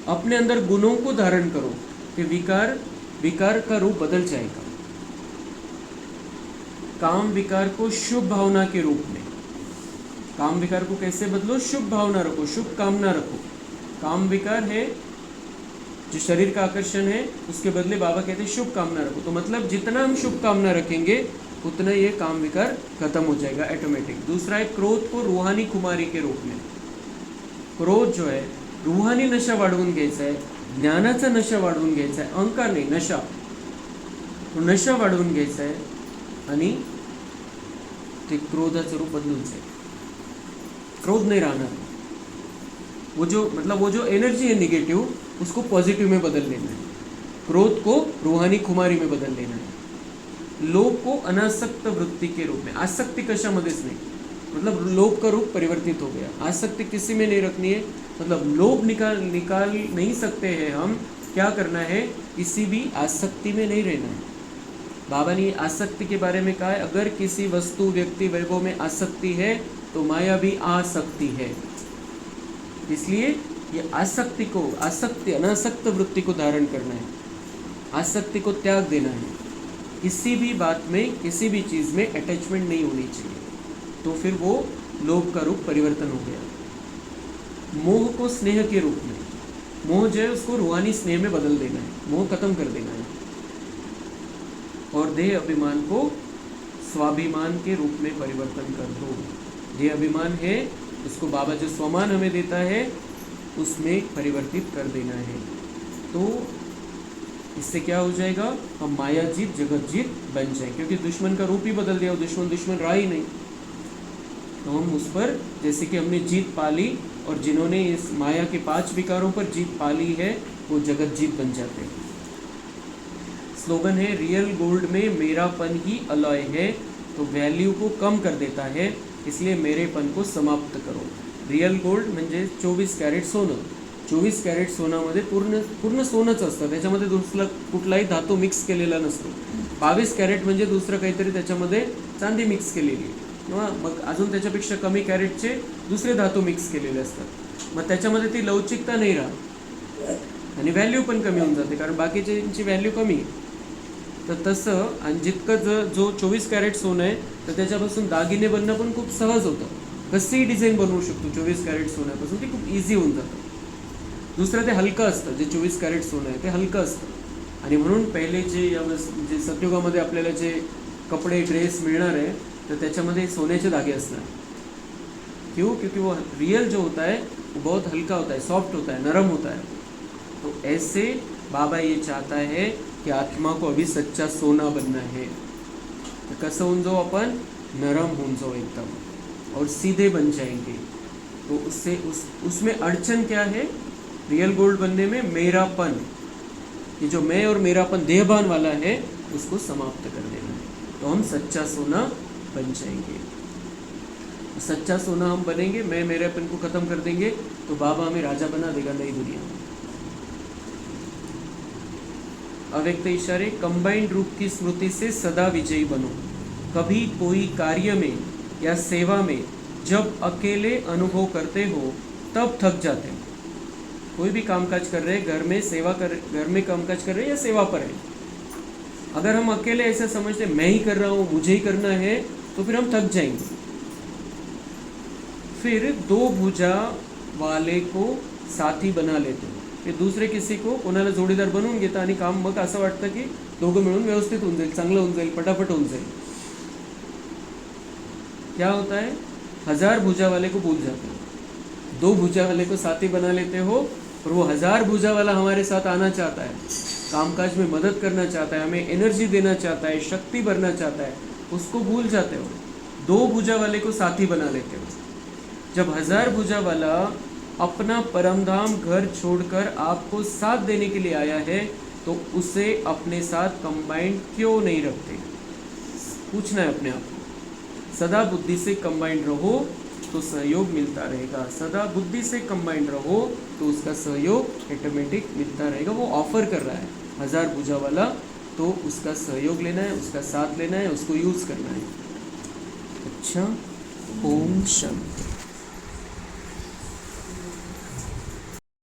अपने अंदर गुणों को धारण करो कि विकार का रूप बदल जाएगा। काम विकार को शुभ भावना के रूप में, काम विकार को कैसे बदलो? शुभ भावना रखो, शुभ कामना रखो। काम विकार है जो शरीर का आकर्षण है, उसके बदले बाबा कहते हैं शुभ कामना रखो। तो मतलब जितना हम शुभ कामना रखेंगे उतना ये काम विकार खत्म हो जाएगा ऑटोमेटिक। दूसरा है क्रोध को रूहानी खुमारी के रूप में। क्रोध जो है रूहानी नशा वाढवून घ्यायचा आहे, ज्ञानाचा नशा वाढवून घ्यायचा आहे, अहंकार नाही नशा, तो नशा वाढवून घ्यायचा आहे आणि ते क्रोधाचं रूप बदलून जाईल। क्रोध नहीं रहना, वो जो एनर्जी है निगेटिव उसको पॉजिटिव में बदल लेना है, क्रोध को रूहानी खुमारी में बदल लेना है। लोभ को अनासक्त वृत्ति के रूप में, आसक्ति कशामध्येच नहीं, मतलब लोभ का रूप परिवर्तित हो गया। आसक्ति किसी में नहीं रखनी है, मतलब लोभ निकाल नहीं सकते हैं हम। क्या करना है? किसी भी आसक्ति में नहीं रहना है। बाबा ने आसक्ति के बारे में कहा है, अगर किसी वस्तु व्यक्ति वैभव में आसक्ति है तो माया भी आ सकती है। इसलिए ये आसक्ति अनासक्त वृत्ति को धारण करना है, आसक्ति को त्याग देना है। किसी भी बात में, किसी भी चीज़ में अटैचमेंट नहीं होनी चाहिए, तो फिर वो लोभ का रूप परिवर्तन हो गया। मोह को स्नेह के रूप में, मोह जो है उसको रूहानी स्नेह में बदल देना है, मोह खत्म कर देना है। और देह अभिमान को स्वाभिमान के रूप में परिवर्तन कर दो। देह अभिमान है उसको बाबा जो स्वमान हमें देता है उसमें परिवर्तित कर देना है। तो इससे क्या हो जाएगा? हम माया जीत जगत जीत बन जाएं, क्योंकि दुश्मन का रूप ही बदल दिया, दुश्मन रहा ही नहीं। तो हम उस पर जैसे कि हमने जीत पाली, और जिन्होंने इस माया के 5 विकारों पर जीत पाली है वो जगत जीत बन जाते हैं। स्लोगन है, रियल गोल्ड में मेरापन ही अलॉय है, तो वैल्यू को कम कर देता है, इसलिए मेरेपन को समाप्त करो। रियल गोल्ड म्हणजे 24 कॅरेट सोनं। 24 कॅरेट सोनामध्ये पूर्ण सोनंच असतं, त्याच्यामध्ये दुसरा कुठलाही धातू मिक्स केलेला नसतो। 22 कॅरेट म्हणजे दुसरं काहीतरी त्याच्यामध्ये चांदी मिक्स केलेली, किंवा मग अजून त्याच्यापेक्षा कमी कॅरेटचे दुसरे धातू मिक्स केलेले असतात। मग त्याच्यामध्ये ती लवचिकता नाही राहत आणि व्हॅल्यू पण कमी होऊन जाते, कारण बाकीच्यांची व्हॅल्यू कमी आहे। तर तसं आणि जितकं जो 24 कॅरेट सोनं आहे तर त्याच्यापासून दागिने बनणं पण खूप सहज होतं। कशीही डिझाईन बनवू शकतो 24 कॅरेट सोन्यापासून, ते खूप इझी होऊन जातं। दुसरं ते हलकं असतं, जे 24 कॅरेट सोनं आहे ते हलकं असतं, आणि म्हणून पहिले जे सतयुगामध्ये आपल्याला जे कपडे ड्रेस मिळणार आहे तर त्याच्यामध्ये सोन्याचे धागे असणार। क्यों? क्योंकि वो रियल जो होता है वो बहुत हल्का होता है, सॉफ्ट होता है, नरम होता है। तो ऐसे बाबा ये चाहता है कि आत्मा को अभी सच्चा सोना बनना है। तो कसं होऊन जाओ आपण? नरम होऊन जाओ एकदम और सीधे बन जाएंगे। तो उससे उसमें अड़चन क्या है? रियल गोल्ड बनने में मेरापन, ये जो मैं और मेरापन देहभान वाला है उसको समाप्त कर देना है, तो हम सच्चा सोना बन जाएंगे। सच्चा सोना हम बनेंगे, मैं मेरेपन को खत्म कर देंगे, तो बाबा हमें राजा बना देगा नई दुनिया में। अव्यक्त इशारे, कंबाइंड रूप की स्मृति से सदा विजयी बनो। कभी कोई कार्य में या सेवा में जब अकेले अनुभव करते हो तब थक जाते हो। कोई भी कामकाज कर रहे, घर में कामकाज कर रहे या सेवा पर है, अगर हम अकेले ऐसा समझते मैं ही कर रहा हूँ, मुझे ही करना है, तो फिर हम थक जाएंगे। फिर 2 भुजा वाले को साथी बना लेते हो, ते दूसरे किसी को कोणाला जोडीदार बनवून घेता आणि काम मग असं वाटतं की दोघं मिळून व्यवस्थित होऊन जाईल, चांगलं होऊन जाईल, पटापट होऊन जाईल। क्या होता है? 1000 भुजा वाले को भूल जाते हो, 2 भुजा वाले को साथी बना लेते हो, और वो 1000 भुजा वाला हमारे साथ आना चाहता है, कामकाज में मदद करना चाहता है, हमें एनर्जी देना चाहता है, शक्ति भरना चाहता है, उसको भूल जाते हो। 2 भुजा वाले को साथी बना लेते हो। जब 1000 भुजा वाला अपना परमधाम घर छोड़कर आपको साथ देने के लिए आया है, तो उसे अपने साथ कंबाइंड क्यों नहीं रखते? पूछना है अपने आप को। सदा बुद्धि से कंबाइंड रहो तो सहयोग मिलता रहेगा, सदा बुद्धि से कंबाइंड रहो तो उसका सहयोग ऑटोमेटिक मिलता रहेगा। वो ऑफर कर रहा है 1000 भुजा वाला, तो उसका सहयोग लेना है, उसका साथ लेना है, उसको यूज़ करना है। अच्छा, ओम शांति।